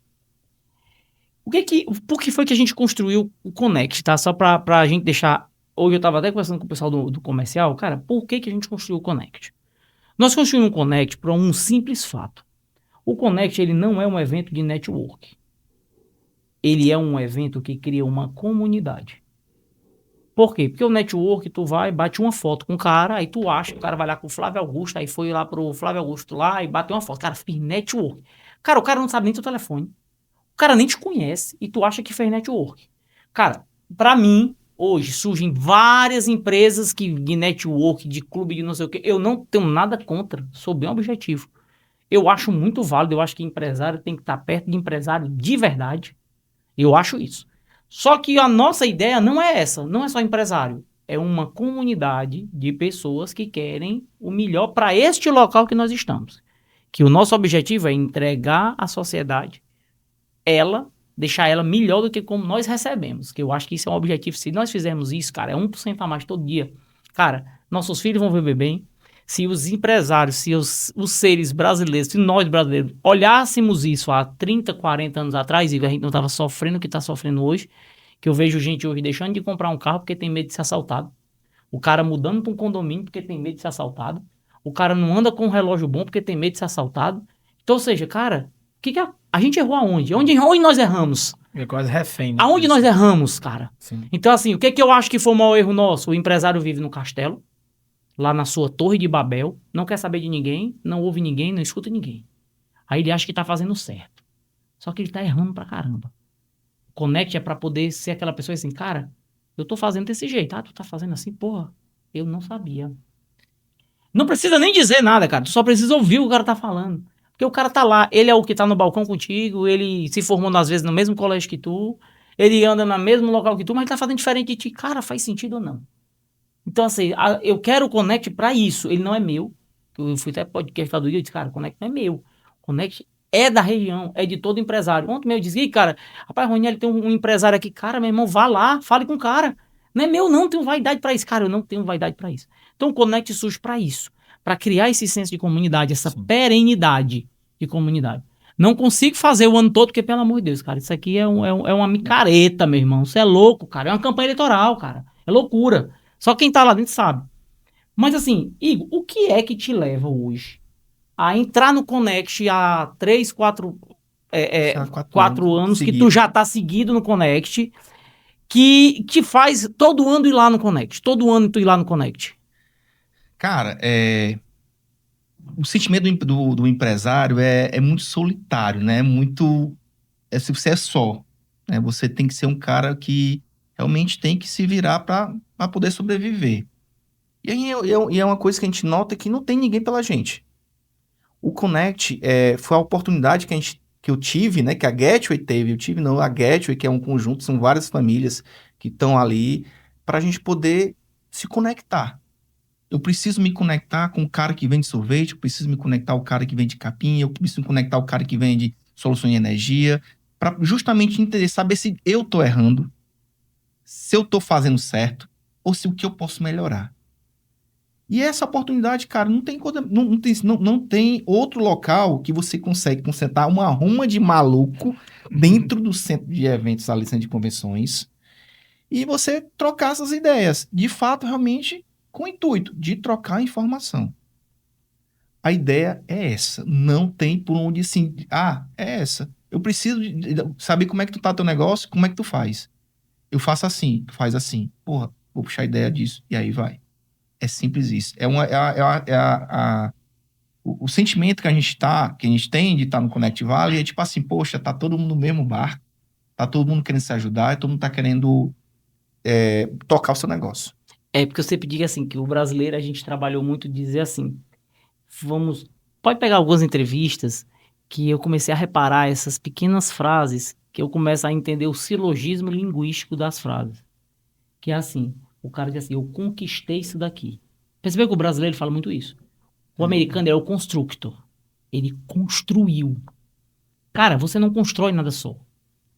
Por que foi que a gente construiu o Connect, tá? Só pra gente deixar... Hoje eu tava até conversando com o pessoal do comercial, cara, por que a gente construiu o Connect? Nós construímos um Connect para um simples fato. O Connect, ele não é um evento de network. Ele é um evento que cria uma comunidade. Por quê? Porque o network, tu vai, bate uma foto com o cara, aí tu acha que o cara vai lá com o Flávio Augusto, aí foi lá pro Flávio Augusto lá e bateu uma foto. Cara, fez network. Cara, o cara não sabe nem teu telefone. O cara nem te conhece e tu acha que fez network. Cara, pra mim, hoje surgem várias empresas de network, de clube, de não sei o quê. Eu não tenho nada contra, sou bem objetivo. Eu acho muito válido, eu acho que empresário tem que estar perto de empresário de verdade. Eu acho isso. Só que a nossa ideia não é essa, não é só empresário. É uma comunidade de pessoas que querem o melhor para este local que nós estamos. Que o nosso objetivo é entregar à sociedade deixar ela melhor do que como nós recebemos. Que eu acho que isso é um objetivo. Se nós fizermos isso, cara, é 1% a mais todo dia. Cara, nossos filhos vão viver bem. Se os empresários, se os seres brasileiros, se nós brasileiros olhássemos isso há 30, 40 anos atrás, e a gente não estava sofrendo o que está sofrendo hoje, que eu vejo gente hoje deixando de comprar um carro porque tem medo de ser assaltado. O cara mudando para um condomínio porque tem medo de ser assaltado. O cara não anda com um relógio bom porque tem medo de ser assaltado. Então, ou seja, cara, a gente errou aonde? Onde nós erramos? É quase refém. Né? Aonde nós erramos, cara? Sim. Então, assim, o que eu acho que foi o maior erro nosso? O empresário vive no castelo, lá na sua torre de Babel, não quer saber de ninguém, não ouve ninguém, não escuta ninguém. Aí ele acha que tá fazendo certo. Só que ele tá errando pra caramba. O Connect é pra poder ser aquela pessoa assim, cara, eu tô fazendo desse jeito. Ah, tu tá fazendo assim? Porra, eu não sabia. Não precisa nem dizer nada, cara. Tu só precisa ouvir o que o cara tá falando. Porque o cara tá lá, ele é o que tá no balcão contigo, ele se formou às vezes no mesmo colégio que tu, ele anda no mesmo local que tu, mas ele tá fazendo diferente de ti. Cara, faz sentido ou não? Então, assim, eu quero o Connect pra isso. Ele não é meu. Eu fui até podcast do dia e disse, cara, o Connect não é meu. O Connect é da região, é de todo empresário. Ontem eu disse, cara, rapaz, Roniel, tem um empresário aqui. Cara, meu irmão, vá lá, fale com o cara. Não é meu, não, tenho vaidade pra isso. Cara, eu não tenho vaidade pra isso. Então, o Connect surge pra isso. Pra criar esse senso de comunidade, essa perenidade de comunidade. Não consigo fazer o ano todo, porque, pelo amor de Deus, cara, isso aqui é uma micareta, meu irmão. Isso é louco, cara. É uma campanha eleitoral, cara. É loucura. Só quem tá lá dentro sabe. Mas assim, Igor, o que é que te leva hoje a entrar no Connect há 3, 4, Já 4 anos que tu seguidos. já tá seguido no Connect, que te faz todo ano ir lá no Connect? Todo ano tu ir lá no Connect? Cara, o sentimento do empresário é muito solitário, né? É muito. Se você é só, né? Você tem que ser um cara que realmente tem que se virar para poder sobreviver. E aí é uma coisa que a gente nota que não tem ninguém pela gente. O Connect foi a oportunidade que eu tive, né? Que a Gateway teve. Eu tive, não, a Gateway, que é um conjunto, são várias famílias que estão ali, para a gente poder se conectar. Eu preciso me conectar com o cara que vende sorvete, eu preciso me conectar com o cara que vende capinha, eu preciso me conectar com o cara que vende soluções de energia, para justamente entender, saber se eu tô errando, se eu tô fazendo certo, ou se o que eu posso melhorar. E essa oportunidade, cara, não tem outro local que você consegue concentrar uma ruma de maluco dentro do centro de eventos, ali, centro de convenções, e você trocar essas ideias, de fato, realmente, com o intuito de trocar informação. A ideia é essa. Não tem por onde assim, é essa. Eu preciso de saber como é que tu tá teu negócio, como é que tu faz. Eu faço assim, tu faz assim. Porra, vou puxar a ideia disso. E aí vai. É simples isso. O sentimento que a gente tem de estar no Connect Valley é tipo assim, poxa, tá todo mundo no mesmo barco, tá todo mundo querendo se ajudar, todo mundo tá querendo tocar o seu negócio. É, porque eu sempre digo assim, que o brasileiro, a gente trabalhou muito de dizer assim, pode pegar algumas entrevistas que eu comecei a reparar essas pequenas frases, que eu começo a entender o silogismo linguístico das frases. Que é assim, o cara diz assim, eu conquistei isso daqui. Percebeu que o brasileiro fala muito isso? O americano é o constructor. Ele construiu. Cara, você não constrói nada só,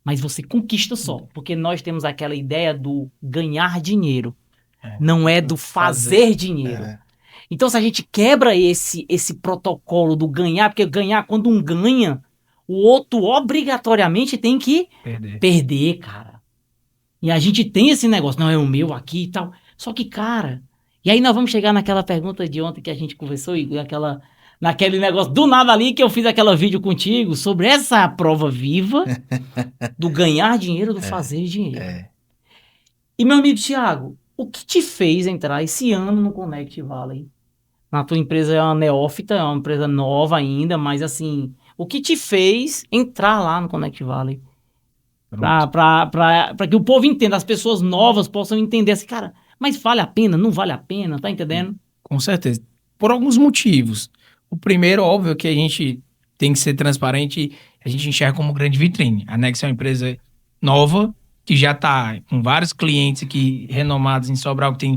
mas você conquista só, porque nós temos aquela ideia do ganhar dinheiro, não é do fazer dinheiro. Então, se a gente quebra esse protocolo do ganhar, porque ganhar, quando um ganha, o outro obrigatoriamente tem que perder, cara. E a gente tem esse negócio, não é o meu aqui e tal. Só que, cara, e aí nós vamos chegar naquela pergunta de ontem que a gente conversou, Igor, naquele negócio do nada ali que eu fiz aquela vídeo contigo sobre essa prova viva do ganhar dinheiro, do fazer dinheiro. E, meu amigo Thiago, o que te fez entrar esse ano no Connect Valley? A tua empresa é uma neófita, é uma empresa nova ainda, mas assim, o que te fez entrar lá no Connect Valley? Pra que o povo entenda, as pessoas novas possam entender assim, cara, mas vale a pena? Não vale a pena? Tá entendendo? Com certeza. Por alguns motivos. O primeiro, óbvio, que a gente tem que ser transparente, a gente enxerga como grande vitrine. A Nex é uma empresa nova, que já está com vários clientes aqui renomados em Sobral, que a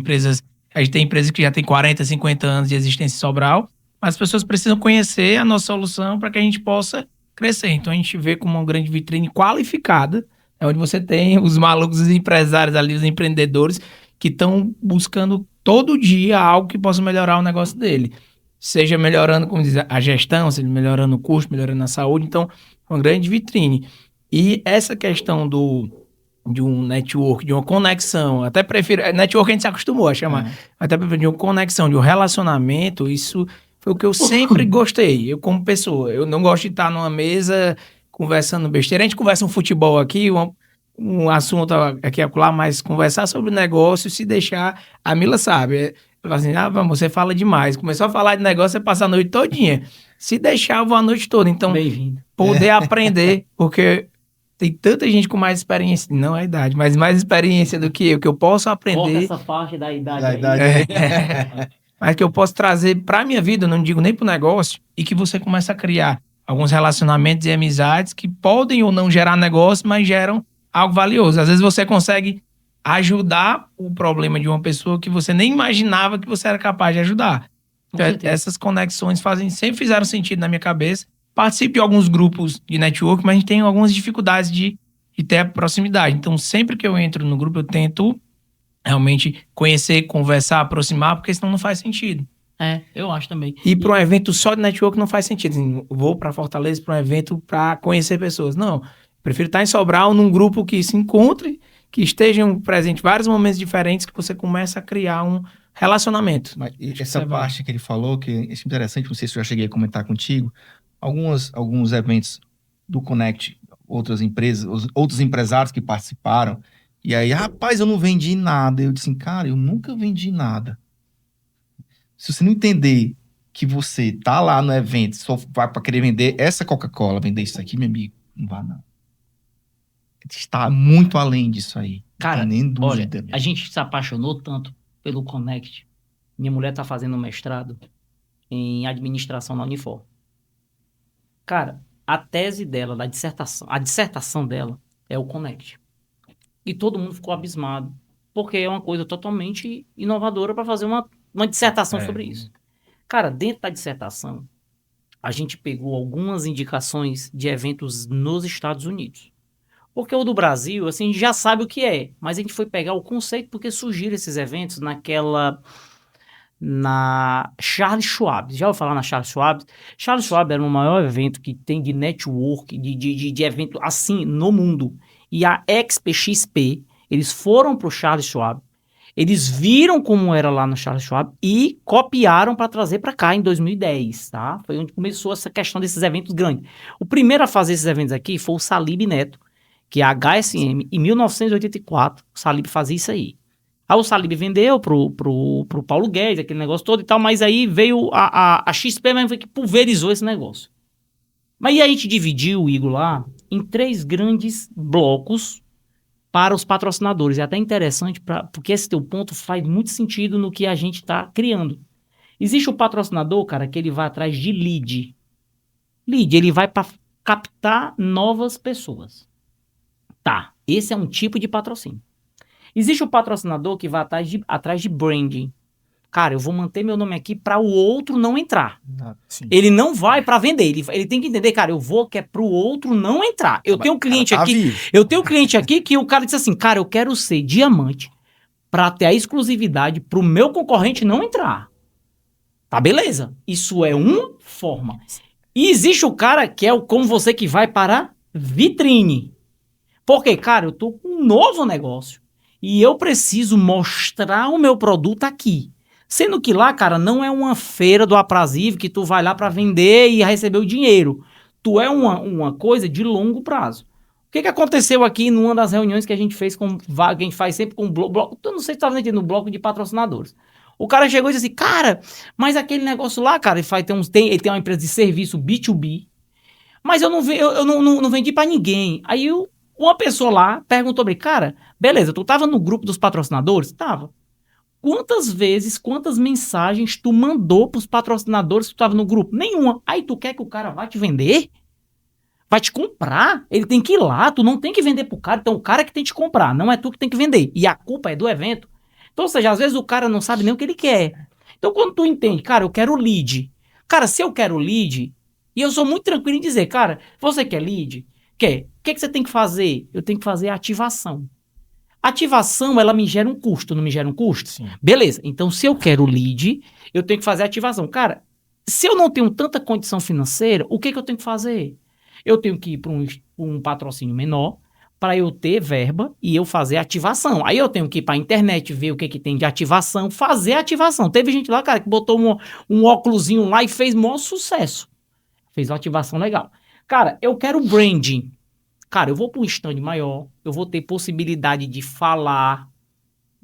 gente tem empresas que já tem 40, 50 anos de existência em Sobral, mas as pessoas precisam conhecer a nossa solução para que a gente possa crescer. Então a gente vê como uma grande vitrine qualificada, é onde você tem os malucos, os empresários ali, os empreendedores, que estão buscando todo dia algo que possa melhorar o negócio dele. Seja melhorando, como diz, a gestão, seja melhorando o custo, melhorando a saúde. Então, uma grande vitrine. E essa questão de um network, de uma conexão. Até prefiro... Network a gente se acostumou a chamar. Até prefiro de uma conexão, de um relacionamento. Isso foi o que eu sempre gostei. Eu, como pessoa, eu não gosto de estar numa mesa conversando besteira. A gente conversa um futebol aqui, um assunto aqui e acolá, mas conversar sobre negócio, se deixar... A Mila sabe. Ela fala assim, você fala demais. Começou a falar de negócio, você passa a noite todinha. Se deixar, eu vou a noite toda. Então, Bem-vindo. poder aprender, porque tem tanta gente com mais experiência, não é a idade, mas mais experiência do que eu posso Corta aprender, essa parte da idade Da aí. idade. mas que eu posso trazer para minha vida, eu não digo nem pro negócio, e que você começa a criar alguns relacionamentos e amizades que podem ou não gerar negócio, mas geram algo valioso. Às vezes você consegue ajudar o problema de uma pessoa que você nem imaginava que você era capaz de ajudar. Com certeza. Essas conexões sempre fizeram sentido na minha cabeça. Participo de alguns grupos de network, mas a gente tem algumas dificuldades de ter a proximidade. Então, sempre que eu entro no grupo, eu tento realmente conhecer, conversar, aproximar, porque senão não faz sentido. Eu acho também. Ir para um evento só de network não faz sentido. Assim, vou para Fortaleza para um evento para conhecer pessoas. Não. Prefiro estar em Sobral num grupo que se encontre, que estejam presentes vários momentos diferentes, que você começa a criar um relacionamento. Mas essa parte que ele falou, que é interessante, não sei se eu já cheguei a comentar contigo, alguns eventos do Connect, outras empresas, outros empresários que participaram, e aí, rapaz, eu não vendi nada. Eu disse assim, cara, eu nunca vendi nada. Se você não entender que você tá lá no evento, só vai para querer vender essa Coca-Cola, vender isso aqui, meu amigo, não vá não. Está muito além disso aí. Cara, não tem nem olha, dúvida. a gente se apaixonou tanto pelo Connect. Minha mulher tá fazendo um mestrado em administração na Unifor. Cara, a tese dela, a dissertação dela é o Connect. E todo mundo ficou abismado, porque é uma coisa totalmente inovadora para fazer uma dissertação sobre isso. Cara, dentro da dissertação, a gente pegou algumas indicações de eventos nos Estados Unidos. Porque o do Brasil, assim, a gente já sabe o que é, mas a gente foi pegar o conceito porque surgiram esses eventos na Charles Schwab. Já ouviu falar na Charles Schwab? Charles Schwab era o maior evento que tem de network, de evento assim no mundo. E a XP, eles foram pro Charles Schwab, eles viram como era lá no Charles Schwab e copiaram para trazer para cá em 2010, tá? Foi onde começou essa questão desses eventos grandes. O primeiro a fazer esses eventos aqui foi o Salib Neto, que é a HSM, em 1984, o Salib fazia isso aí. Aí o Salib vendeu pro Paulo Guedes, aquele negócio todo e tal, mas aí veio a XP mesmo que pulverizou esse negócio. Mas aí a gente dividiu o Igor lá em 3 grandes blocos para os patrocinadores. É até interessante, porque esse teu ponto faz muito sentido no que a gente está criando. Existe o patrocinador, cara, que ele vai atrás de lead. Lead, ele vai para captar novas pessoas. Tá, esse é um tipo de patrocínio. Existe o patrocinador que vai atrás de branding. Cara, eu vou manter meu nome aqui para o outro não entrar. Ele não vai para vender. Ele tem que entender, cara, eu vou que é pro outro não entrar. Eu tenho um cliente aqui que o cara disse assim, cara, eu quero ser diamante para ter a exclusividade pro meu concorrente não entrar. Tá, beleza. Isso é uma forma. E existe o cara que é como você que vai para vitrine. Porque, cara, eu tô com um novo negócio e eu preciso mostrar o meu produto aqui. Sendo que lá, cara, não é uma feira do aprazível que tu vai lá para vender e receber o dinheiro. Tu é uma coisa de longo prazo. O que aconteceu aqui numa das reuniões que a gente fez com a gente faz sempre com bloco, eu não sei se tu tá vendo no bloco de patrocinadores. O cara chegou e disse assim, cara, mas aquele negócio lá, cara, ele tem uma empresa de serviço B2B, mas eu não vendi para ninguém. Aí uma pessoa lá perguntou pra ele, cara, beleza, tu tava no grupo dos patrocinadores? Tava. Quantas mensagens tu mandou pros patrocinadores que tu tava no grupo? Nenhuma. Aí tu quer que o cara vá te vender? Vai te comprar? Ele tem que ir lá, tu não tem que vender pro cara, então o cara que tem que te comprar, não é tu que tem que vender. E a culpa é do evento. Então, ou seja, às vezes o cara não sabe nem o que ele quer. Então, quando tu entende, cara, eu quero lead. Cara, se eu quero lead, e eu sou muito tranquilo em dizer, cara, você quer lead? Quer? O que você tem que fazer? Eu tenho que fazer a ativação. Ativação, ela me gera um custo, não me gera um custo? Sim. Beleza, então se eu quero lead, eu tenho que fazer a ativação. Cara, se eu não tenho tanta condição financeira, o que eu tenho que fazer? Eu tenho que ir para um patrocínio menor, para eu ter verba e eu fazer ativação. Aí eu tenho que ir para a internet, ver o que tem de ativação, fazer ativação. Teve gente lá, cara, que botou um óculosinho lá e fez maior sucesso. Fez uma ativação legal. Cara, eu quero branding. Cara, eu vou para um stand maior, eu vou ter possibilidade de falar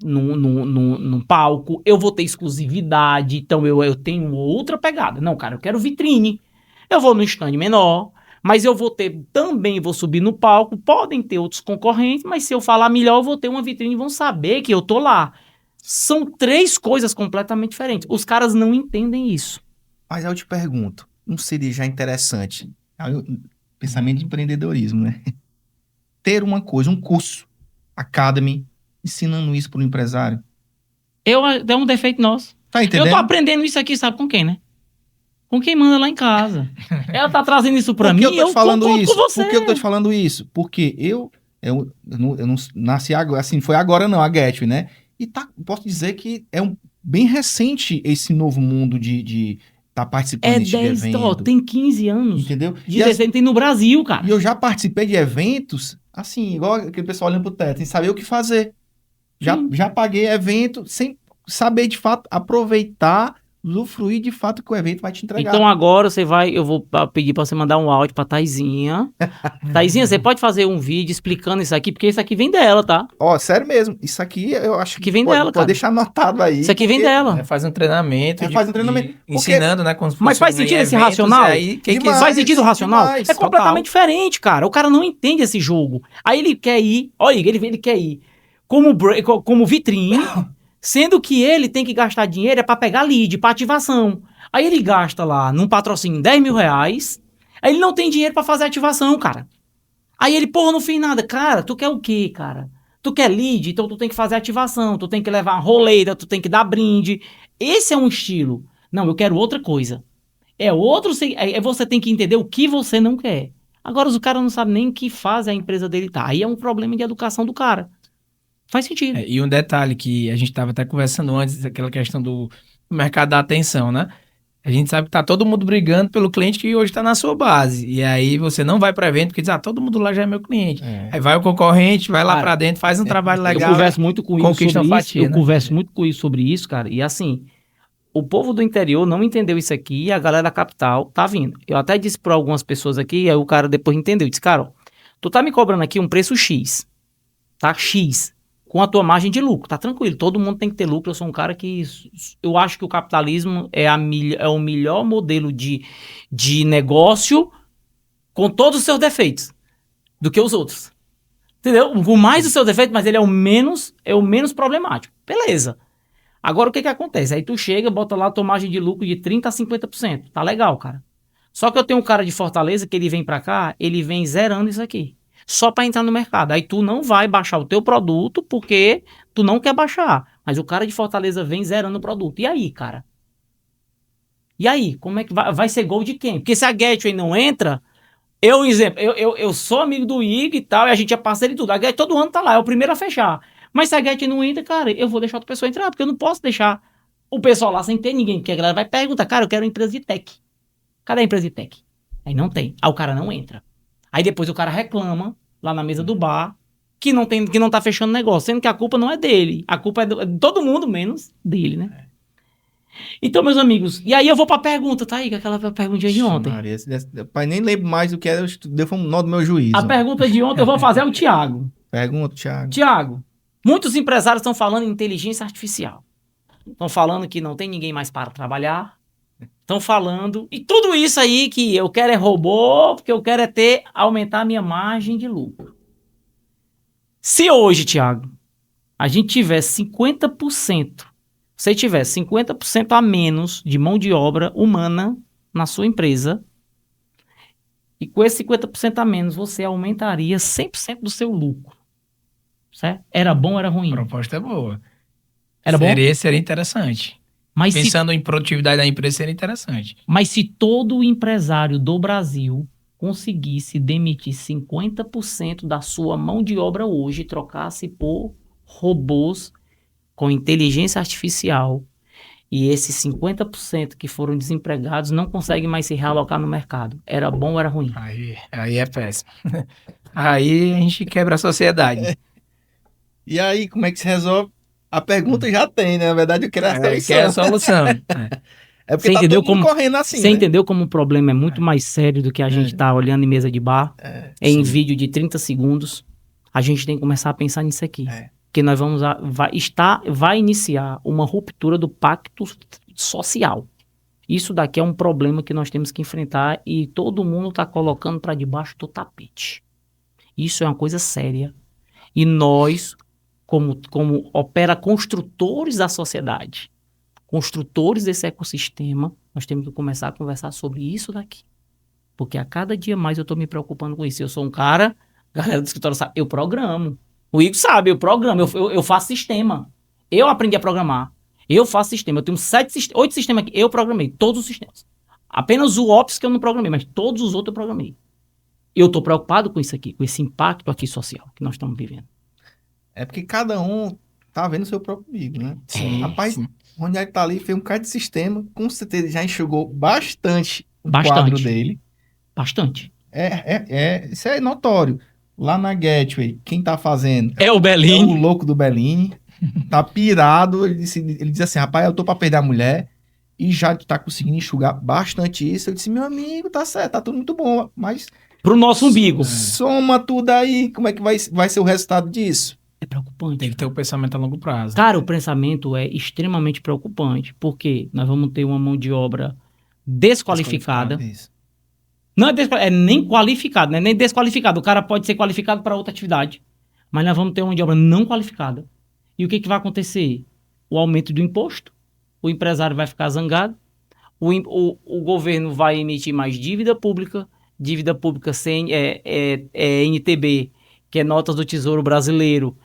num palco, eu vou ter exclusividade, então eu tenho outra pegada. Não, cara, eu quero vitrine. Eu vou no stand menor, mas eu vou subir no palco, podem ter outros concorrentes, mas se eu falar melhor, eu vou ter uma vitrine e vão saber que eu tô lá. São 3 coisas completamente diferentes. Os caras não entendem isso. Mas eu te pergunto, não seria já interessante, pensamento de empreendedorismo, né? Ter uma coisa, um curso, Academy, ensinando isso para o empresário. É um defeito nosso. Tá entendendo? Eu tô aprendendo isso aqui, sabe com quem, né? Com quem manda lá em casa. Ela tá trazendo isso pra mim, eu concordo com você. Por que eu tô te falando isso? Porque eu não nasci agora, assim, foi agora não, a Gateway, né? E posso dizer que é bem recente esse novo mundo de tá participando desse evento. Ó, tem 15 anos. Entendeu? 16 tem no Brasil, cara. E eu já participei de eventos, assim, igual aquele pessoal olhando pro teto, sem saber o que fazer. Já paguei evento sem saber, de fato, aproveitar, usufruir, de fato, que o evento vai te entregar. Então agora eu vou pedir pra você mandar um áudio pra Taizinha. Taizinha, você pode fazer um vídeo explicando isso aqui, porque isso aqui vem dela, tá? Ó, sério mesmo, isso aqui eu acho que vem dela, cara. Pode deixar anotado aí. Isso aqui vem dela. Faz um treinamento. Faz um treinamento. Ensinando, né? Mas faz sentido esse racional? Faz sentido racional? Demais, é completamente diferente, cara. O cara não entende esse jogo. Aí ele quer ir, olha, ele quer ir como vitrine, sendo que ele tem que gastar dinheiro pra pegar lead, pra ativação. Aí ele gasta lá num patrocínio R$10.000, aí ele não tem dinheiro pra fazer ativação, cara. Aí ele, porra, não fez nada. Cara, tu quer o quê, cara? Tu quer lead, então tu tem que fazer ativação, tu tem que levar uma roleira, tu tem que dar brinde. Esse é um estilo. Não, eu quero outra coisa. Você tem que entender o que você não quer. Agora o cara não sabe nem em que fase a empresa dele tá. Aí é um problema de educação do cara. Faz sentido. E um detalhe que a gente estava até conversando antes, aquela questão do mercado da atenção, né? A gente sabe que tá todo mundo brigando pelo cliente que hoje está na sua base. E aí você não vai para evento porque diz, todo mundo lá já é meu cliente. Aí vai o concorrente, vai lá para dentro, faz um trabalho legal. Eu converso muito com isso sobre fatia, isso. Né? Eu converso muito com isso sobre isso, cara. E assim, o povo do interior não entendeu isso aqui e a galera da capital tá vindo. Eu até disse para algumas pessoas aqui, aí o cara depois entendeu. Disse, cara, tu tá me cobrando aqui um preço X, tá? X. Com a tua margem de lucro, tá tranquilo, todo mundo tem que ter lucro. Eu sou um cara que, eu acho que o capitalismo é o melhor modelo de negócio com todos os seus defeitos, do que os outros, entendeu? Com mais os seus defeitos, mas ele é o menos problemático, beleza. Agora o que acontece? Aí tu chega, bota lá a tua margem de lucro de 30% a 50%, tá legal, cara. Só que eu tenho um cara de Fortaleza que ele vem pra cá, ele vem zerando isso aqui. Só para entrar no mercado. Aí tu não vai baixar o teu produto porque tu não quer baixar. Mas o cara de Fortaleza vem zerando o produto. E aí, cara? E aí? Como é que vai ser gol de quem? Porque se a Gateway não entra, eu sou amigo do Igor e tal, e a gente é parceiro e tudo. A Gateway todo ano tá lá, é o primeiro a fechar. Mas se a Gateway não entra, cara, eu vou deixar outra pessoa entrar, porque eu não posso deixar o pessoal lá sem ter ninguém. Porque a galera vai perguntar, cara, eu quero uma empresa de tech. Cadê a empresa de tech? Aí não tem. Aí o cara não entra. Aí depois o cara reclama lá na mesa do bar que não tá fechando negócio, sendo que a culpa não é dele. A culpa é de todo mundo, menos dele, né? Então, meus amigos, e aí eu vou pra pergunta, tá aí? Aquela perguntinha de ontem. Maria, pai, nem lembro mais o que era, deu um nó do meu juízo. A pergunta de ontem eu vou fazer ao Thiago. Pergunta, Thiago. Tiago, muitos empresários estão falando em inteligência artificial. Estão falando que não tem ninguém mais para trabalhar. Estão falando... E tudo isso aí que eu quero é robô, porque eu quero é aumentar a minha margem de lucro. Se hoje, Thiago, a gente tivesse 50%, você tivesse 50% a menos de mão de obra humana na sua empresa, e com esse 50% a menos, você aumentaria 100% do seu lucro. Certo? Era bom ou era ruim? A proposta é boa. Era bom? Seria interessante. Mas pensando em produtividade da empresa, seria interessante. Mas se todo empresário do Brasil conseguisse demitir 50% da sua mão de obra hoje e trocasse por robôs com inteligência artificial E esses 50% que foram desempregados não conseguem mais se realocar no mercado. Era bom ou era ruim? Aí é péssimo. Aí a gente quebra a sociedade. E aí, como é que se resolve? A pergunta já tem, né? Na verdade, eu quero a solução. Que é a solução. É porque Você tá entendeu todo mundo como- correndo assim, Você né? entendeu como o problema é muito mais sério do que a gente tá olhando em mesa de bar, em sim. vídeo de 30 segundos? A gente tem que começar a pensar nisso aqui. Porque nós vai iniciar uma ruptura do pacto social. Isso daqui é um problema que nós temos que enfrentar e todo mundo está colocando para debaixo do tapete. Isso é uma coisa séria. E nós, como opera construtores da sociedade, construtores desse ecossistema, nós temos que começar a conversar sobre isso daqui. Porque a cada dia mais eu estou me preocupando com isso. Eu sou um cara, galera do escritório sabe, eu programo. O Igor sabe, eu programo, eu faço sistema. Eu aprendi a programar. Eu faço sistema. Eu tenho 8 sistemas aqui. Eu programei todos os sistemas. Apenas o Ops que eu não programei, mas todos os outros eu programei. Eu estou preocupado com isso aqui, com esse impacto aqui social que nós estamos vivendo. É porque cada um tá vendo o seu próprio umbigo, né? Sim, Rapaz, sim. o Ronieri tá ali, fez um cara de sistema, com certeza já enxugou bastante o Bastante. quadro dele. Bastante. Isso é notório. Lá na Gateway, quem tá fazendo É o é o Bellini. louco do Bellini. Tá pirado. Ele diz assim, rapaz, eu tô pra perder a mulher. E já tá conseguindo enxugar bastante isso. Eu disse, meu amigo, tá certo, tá tudo muito bom. Mas Pro nosso umbigo. soma tudo aí. Como é que vai ser o resultado disso? É preocupante. Tem que ter o pensamento a longo prazo. Cara, o pensamento é extremamente preocupante, porque nós vamos ter uma mão de obra desqualificada. Isso. Não é nem qualificado, né? Nem desqualificado. O cara pode ser qualificado para outra atividade, mas nós vamos ter uma mão de obra não qualificada. E o que vai acontecer? O aumento do imposto, o empresário vai ficar zangado, o governo vai emitir mais dívida pública sem NTB, que é notas do Tesouro Brasileiro,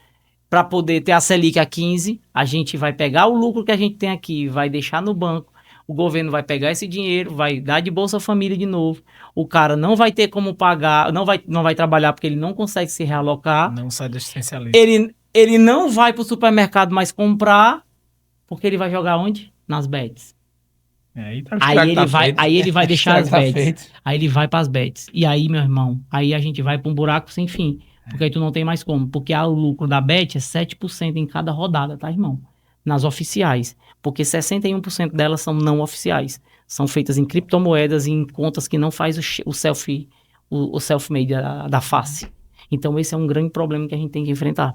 para poder ter a Selic a 15, a gente vai pegar o lucro que a gente tem aqui, vai deixar no banco, o governo vai pegar esse dinheiro, vai dar de Bolsa Família de novo, o cara não vai ter como pagar, não vai trabalhar porque ele não consegue se realocar, Não sai do existencialismo. ele não vai pro supermercado mais comprar, porque ele vai jogar onde? Nas bets. Aí ele vai deixar as bets. Aí ele vai pras bets. E aí, meu irmão, aí a gente vai pra um buraco sem fim. Porque aí tu não tem mais como. Porque o lucro da bet é 7% em cada rodada, tá, irmão? Nas oficiais. Porque 61% delas são não oficiais. São feitas em criptomoedas e em contas que não faz o self-made da face. Então esse é um grande problema que a gente tem que enfrentar.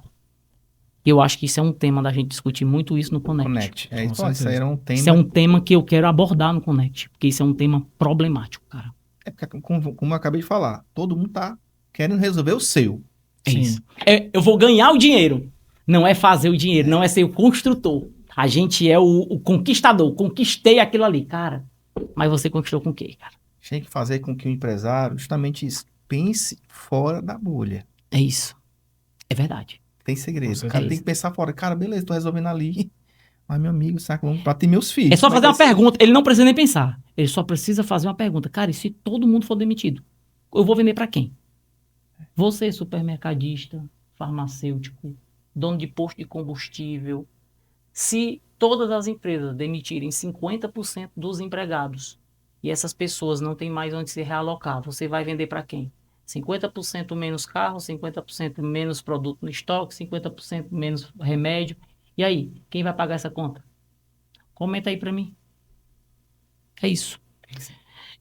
Eu acho que isso é um tema da gente discutir muito isso no Connect. Isso aí era um tema. Isso é um tema que eu quero abordar no Connect. Porque isso é um tema problemático, cara. É porque, como eu acabei de falar, todo mundo tá querendo resolver o seu. É isso. Eu vou ganhar o dinheiro. Não é fazer o dinheiro, não é ser o construtor. A gente é o conquistador. Conquistei aquilo ali, cara. Mas você conquistou com o quê, cara? Tem que fazer com que o empresário justamente isso, pense fora da bolha. É isso. É verdade. Tem segredo. Com O cara certeza. tem que pensar fora. Cara, beleza, tô resolvendo ali. Mas, meu amigo, sabe, vamos pra ter meus filhos. É só Como fazer uma vai ser? pergunta. Ele não precisa nem pensar. Ele só precisa fazer uma pergunta. Cara, e se todo mundo for demitido? Eu vou vender pra quem? Você, supermercadista, farmacêutico, dono de posto de combustível. Se todas as empresas demitirem 50% dos empregados e essas pessoas não têm mais onde se realocar, você vai vender para quem? 50% menos carro, 50% menos produto no estoque, 50% menos remédio. E aí, quem vai pagar essa conta? Comenta aí para mim. É isso.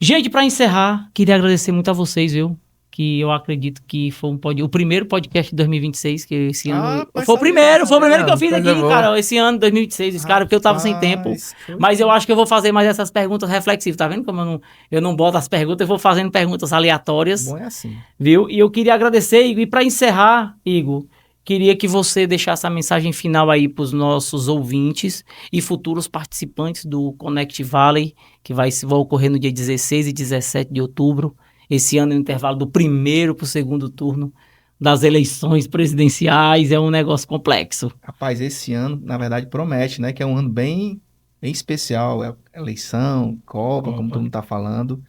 Gente, para encerrar, queria agradecer muito a vocês, viu? Que eu acredito que foi o primeiro podcast de 2026, que esse ano... mas Foi o primeiro que eu fiz coisa aqui, boa. cara, esse ano, 2026, cara, porque eu tava sem tempo. Rapaz, foi Mas eu acho que eu vou fazer mais essas perguntas reflexivas, tá vendo como eu não boto as perguntas, eu vou fazendo perguntas aleatórias, bom, é assim. viu? E eu queria agradecer, Igor, e para encerrar, Igor, queria que você deixasse a mensagem final aí para os nossos ouvintes e futuros participantes do Connect Valley, que vai ocorrer no dia 16 e 17 de outubro, esse ano no intervalo do primeiro para o segundo turno das eleições presidenciais. É um negócio complexo. Rapaz, esse ano, na verdade, promete, né? Que é um ano bem especial. É eleição, Copa, como todo mundo tá falando.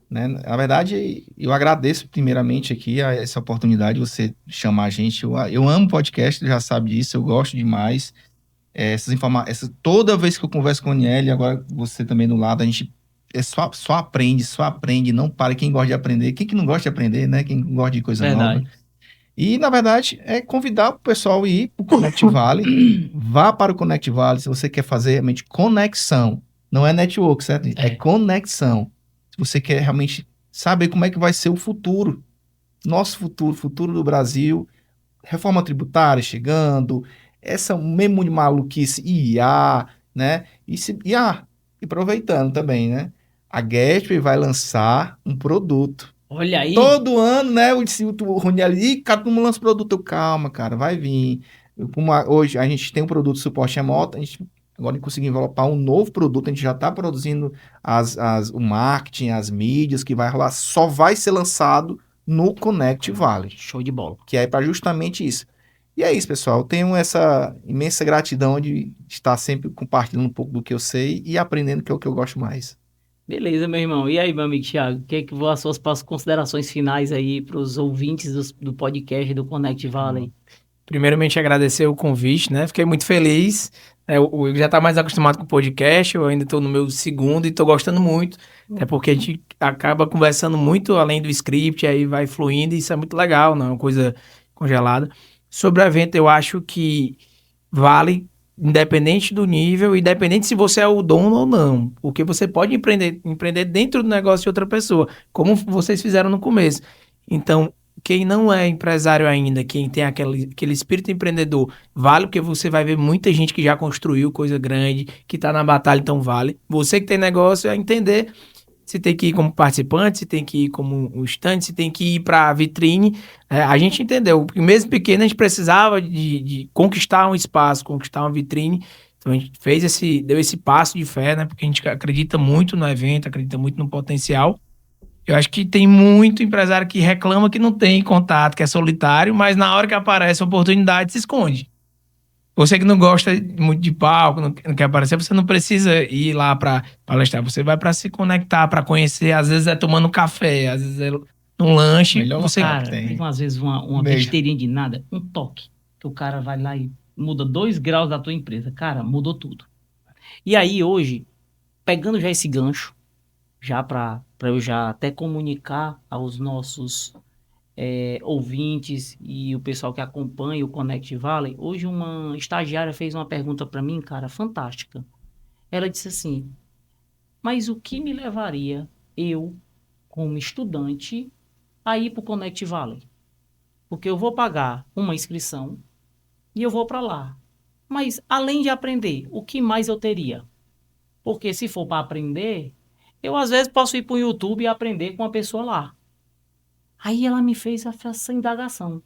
Né? Na verdade, eu agradeço primeiramente aqui essa oportunidade de você chamar a gente. Eu amo podcast, já sabe disso, eu gosto demais. Toda vez que eu converso com a Aniele, agora você também do lado, a gente só aprende, não para. Quem gosta de aprender, quem que não gosta de aprender, né? Quem gosta de coisa nova. Verdade. E, na verdade, é convidar o pessoal a ir para o Connect Valley. Vá para o Connect Valley se você quer fazer realmente conexão. Não é network, certo? É conexão. Se você quer realmente saber como é que vai ser o futuro. Nosso futuro, futuro do Brasil. Reforma tributária chegando. Essa mesmo de maluquice IA, né? E aproveitando também, né? A Gatsby vai lançar um produto. Olha aí. Todo ano, né? O Rony ali, cara, todo mundo lança produto. Calma, cara, vai vir. Hoje a gente tem um produto de suporte remoto, a gente agora conseguiu envelopar um novo produto, a gente já está produzindo o marketing, as mídias que vai rolar, só vai ser lançado no Connect Valley. Show de bola. Que é para justamente isso. E é isso, pessoal. Eu tenho essa imensa gratidão de estar sempre compartilhando um pouco do que eu sei e aprendendo, que é o que eu gosto mais. Beleza, meu irmão. E aí, meu amigo Thiago, o que vão as suas considerações finais aí para os ouvintes do podcast do Connect Valley? Primeiramente, agradecer o convite, né? Fiquei muito feliz. O Igor já está mais acostumado com o podcast, eu ainda estou no meu segundo e estou gostando muito. Até porque a gente acaba conversando muito além do script, aí vai fluindo e isso é muito legal, não é uma coisa congelada. Sobre o evento, eu acho que vale, independente do nível, independente se você é o dono ou não. Porque você pode empreender dentro do negócio de outra pessoa, como vocês fizeram no começo. Então, quem não é empresário ainda, quem tem aquele espírito empreendedor, vale, porque você vai ver muita gente que já construiu coisa grande, que está na batalha, então vale. Você que tem negócio, é entender se tem que ir como participante, se tem que ir como um stand, se tem que ir para a vitrine. A gente entendeu, porque mesmo pequeno a gente precisava de conquistar um espaço, conquistar uma vitrine. Então a gente deu esse passo de fé, né? Porque a gente acredita muito no evento, acredita muito no potencial. Eu acho que tem muito empresário que reclama que não tem contato, que é solitário, mas na hora que aparece a oportunidade, se esconde. Você que não gosta muito de palco, não quer aparecer, você não precisa ir lá para palestrar. Você vai para se conectar, para conhecer. Às vezes é tomando café, às vezes é num lanche. Melhor Você... local. Cara, tem às vezes uma besteirinha de nada, um toque, que o cara vai lá e muda 2 graus da tua empresa. Cara, mudou tudo. E aí, hoje, pegando já esse gancho, já para eu já até comunicar aos nossos ouvintes e o pessoal que acompanha o Connect Valley, hoje uma estagiária fez uma pergunta para mim, cara, fantástica. Ela disse assim, mas o que me levaria, eu, como estudante, a ir para o Connect Valley? Porque eu vou pagar uma inscrição e eu vou para lá. Mas, além de aprender, o que mais eu teria? Porque se for para aprender, eu às vezes posso ir para o YouTube e aprender com uma pessoa lá. Aí ela me fez essa indagação.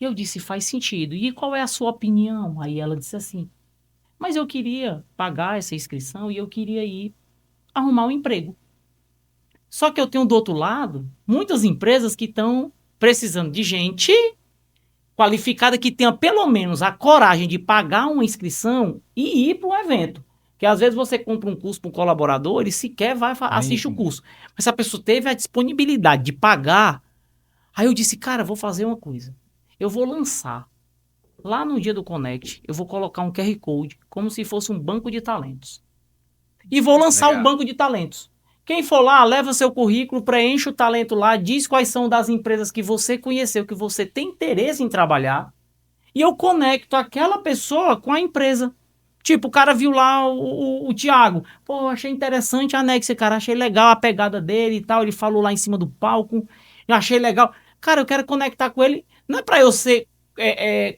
Eu disse, faz sentido. E qual é a sua opinião? Aí ela disse assim, mas eu queria pagar essa inscrição e eu queria ir arrumar um emprego. Só que eu tenho do outro lado muitas empresas que estão precisando de gente qualificada que tenha pelo menos a coragem de pagar uma inscrição e ir para um evento. Porque às vezes você compra um curso para um colaborador e sequer vai assistir o curso. Mas se a pessoa teve a disponibilidade de pagar, aí eu disse, cara, vou fazer uma coisa. Eu vou lançar, lá no dia do Connect, eu vou colocar um QR Code, como se fosse um banco de talentos. E vou lançar um banco de talentos. Quem for lá, leva seu currículo, preenche o talento lá, diz quais são das empresas que você conheceu, que você tem interesse em trabalhar, e eu conecto aquela pessoa com a empresa. Tipo, o cara viu lá o Thiago. Pô, achei interessante a Nex, cara, achei legal a pegada dele e tal, ele falou lá em cima do palco, eu achei legal. Cara, eu quero conectar com ele, não é pra eu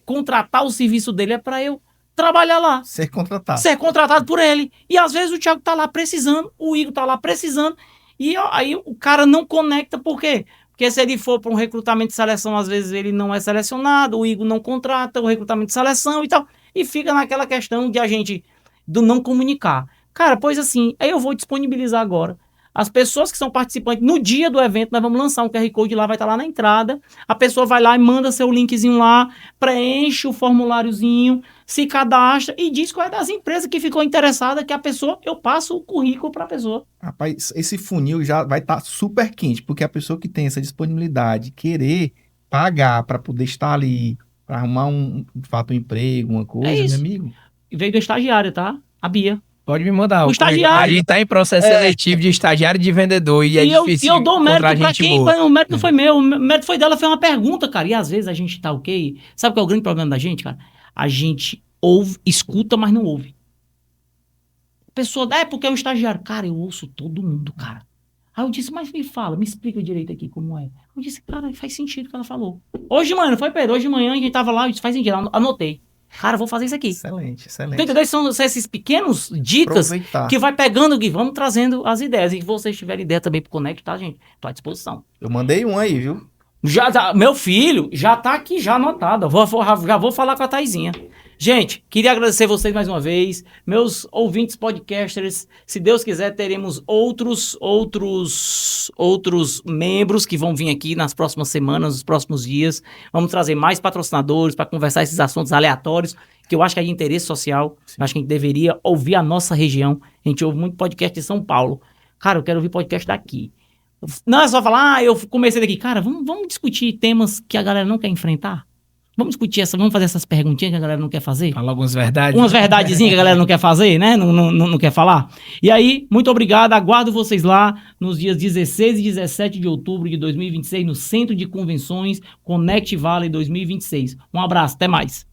contratar o serviço dele, é pra eu trabalhar lá. Ser contratado. Ser contratado por ele. E às vezes o Thiago tá lá precisando, o Igor tá lá precisando, e aí o cara não conecta, por quê? Porque se ele for para um recrutamento de seleção, às vezes ele não é selecionado, o Igor não contrata o recrutamento de seleção e tal, e fica naquela questão de a gente, do não comunicar. Cara, pois assim, aí eu vou disponibilizar agora. As pessoas que são participantes, no dia do evento, nós vamos lançar um QR Code lá, vai estar lá na entrada. A pessoa vai lá e manda seu linkzinho lá, preenche o formuláriozinho, se cadastra e diz qual é das empresas que ficou interessada, que a pessoa, eu passo o currículo para a pessoa. Rapaz, esse funil já vai estar super quente, porque a pessoa que tem essa disponibilidade, querer pagar para poder estar ali, para arrumar de fato um emprego, uma coisa, meu amigo. veio do estagiário, tá? A Bia. Pode me mandar. O estagiário. A gente tá em processo seletivo de estagiário e de vendedor e é difícil eu dou mérito encontrar pra gente quem, boa. o mérito não foi meu, o mérito foi dela, foi uma pergunta, cara. E às vezes a gente tá ok. Sabe qual é o grande problema da gente, cara? A gente ouve, escuta, mas não ouve. A pessoa, porque é um estagiário. Cara, eu ouço todo mundo, cara. Aí eu disse, mas me fala, me explica direito aqui como é. Eu disse, cara, faz sentido o que ela falou. Hoje de manhã, não foi, Pedro? Hoje de manhã a gente tava lá, eu disse, faz sentido, anotei. Cara, vou fazer isso aqui. Excelente, excelente. Entendeu? São esses pequenos dicas Aproveitar. que vai pegando, Gui, vamos trazendo as ideias. E se vocês tiverem ideia também pro Connect, tá, gente? Tô à disposição. Eu mandei um aí, viu? Já tá, meu filho já tá aqui já anotado. Já vou falar com a Taizinha. Gente, queria agradecer vocês mais uma vez. Meus ouvintes podcasters, se Deus quiser, teremos outros membros que vão vir aqui nas próximas semanas, nos próximos dias. Vamos trazer mais patrocinadores para conversar esses assuntos aleatórios, que eu acho que é de interesse social. Eu acho que a gente deveria ouvir a nossa região. A gente ouve muito podcast de São Paulo. Cara, eu quero ouvir podcast daqui. Não é só falar, eu comecei daqui. Cara, vamos discutir temas que a galera não quer enfrentar? Vamos discutir vamos fazer essas perguntinhas que a galera não quer fazer? Fala algumas verdades. Umas verdadezinhas que a galera não quer fazer, né? Não quer falar. E aí, muito obrigado. Aguardo vocês lá nos dias 16 e 17 de outubro de 2026 no Centro de Convenções Connect Valley 2026. Um abraço, até mais.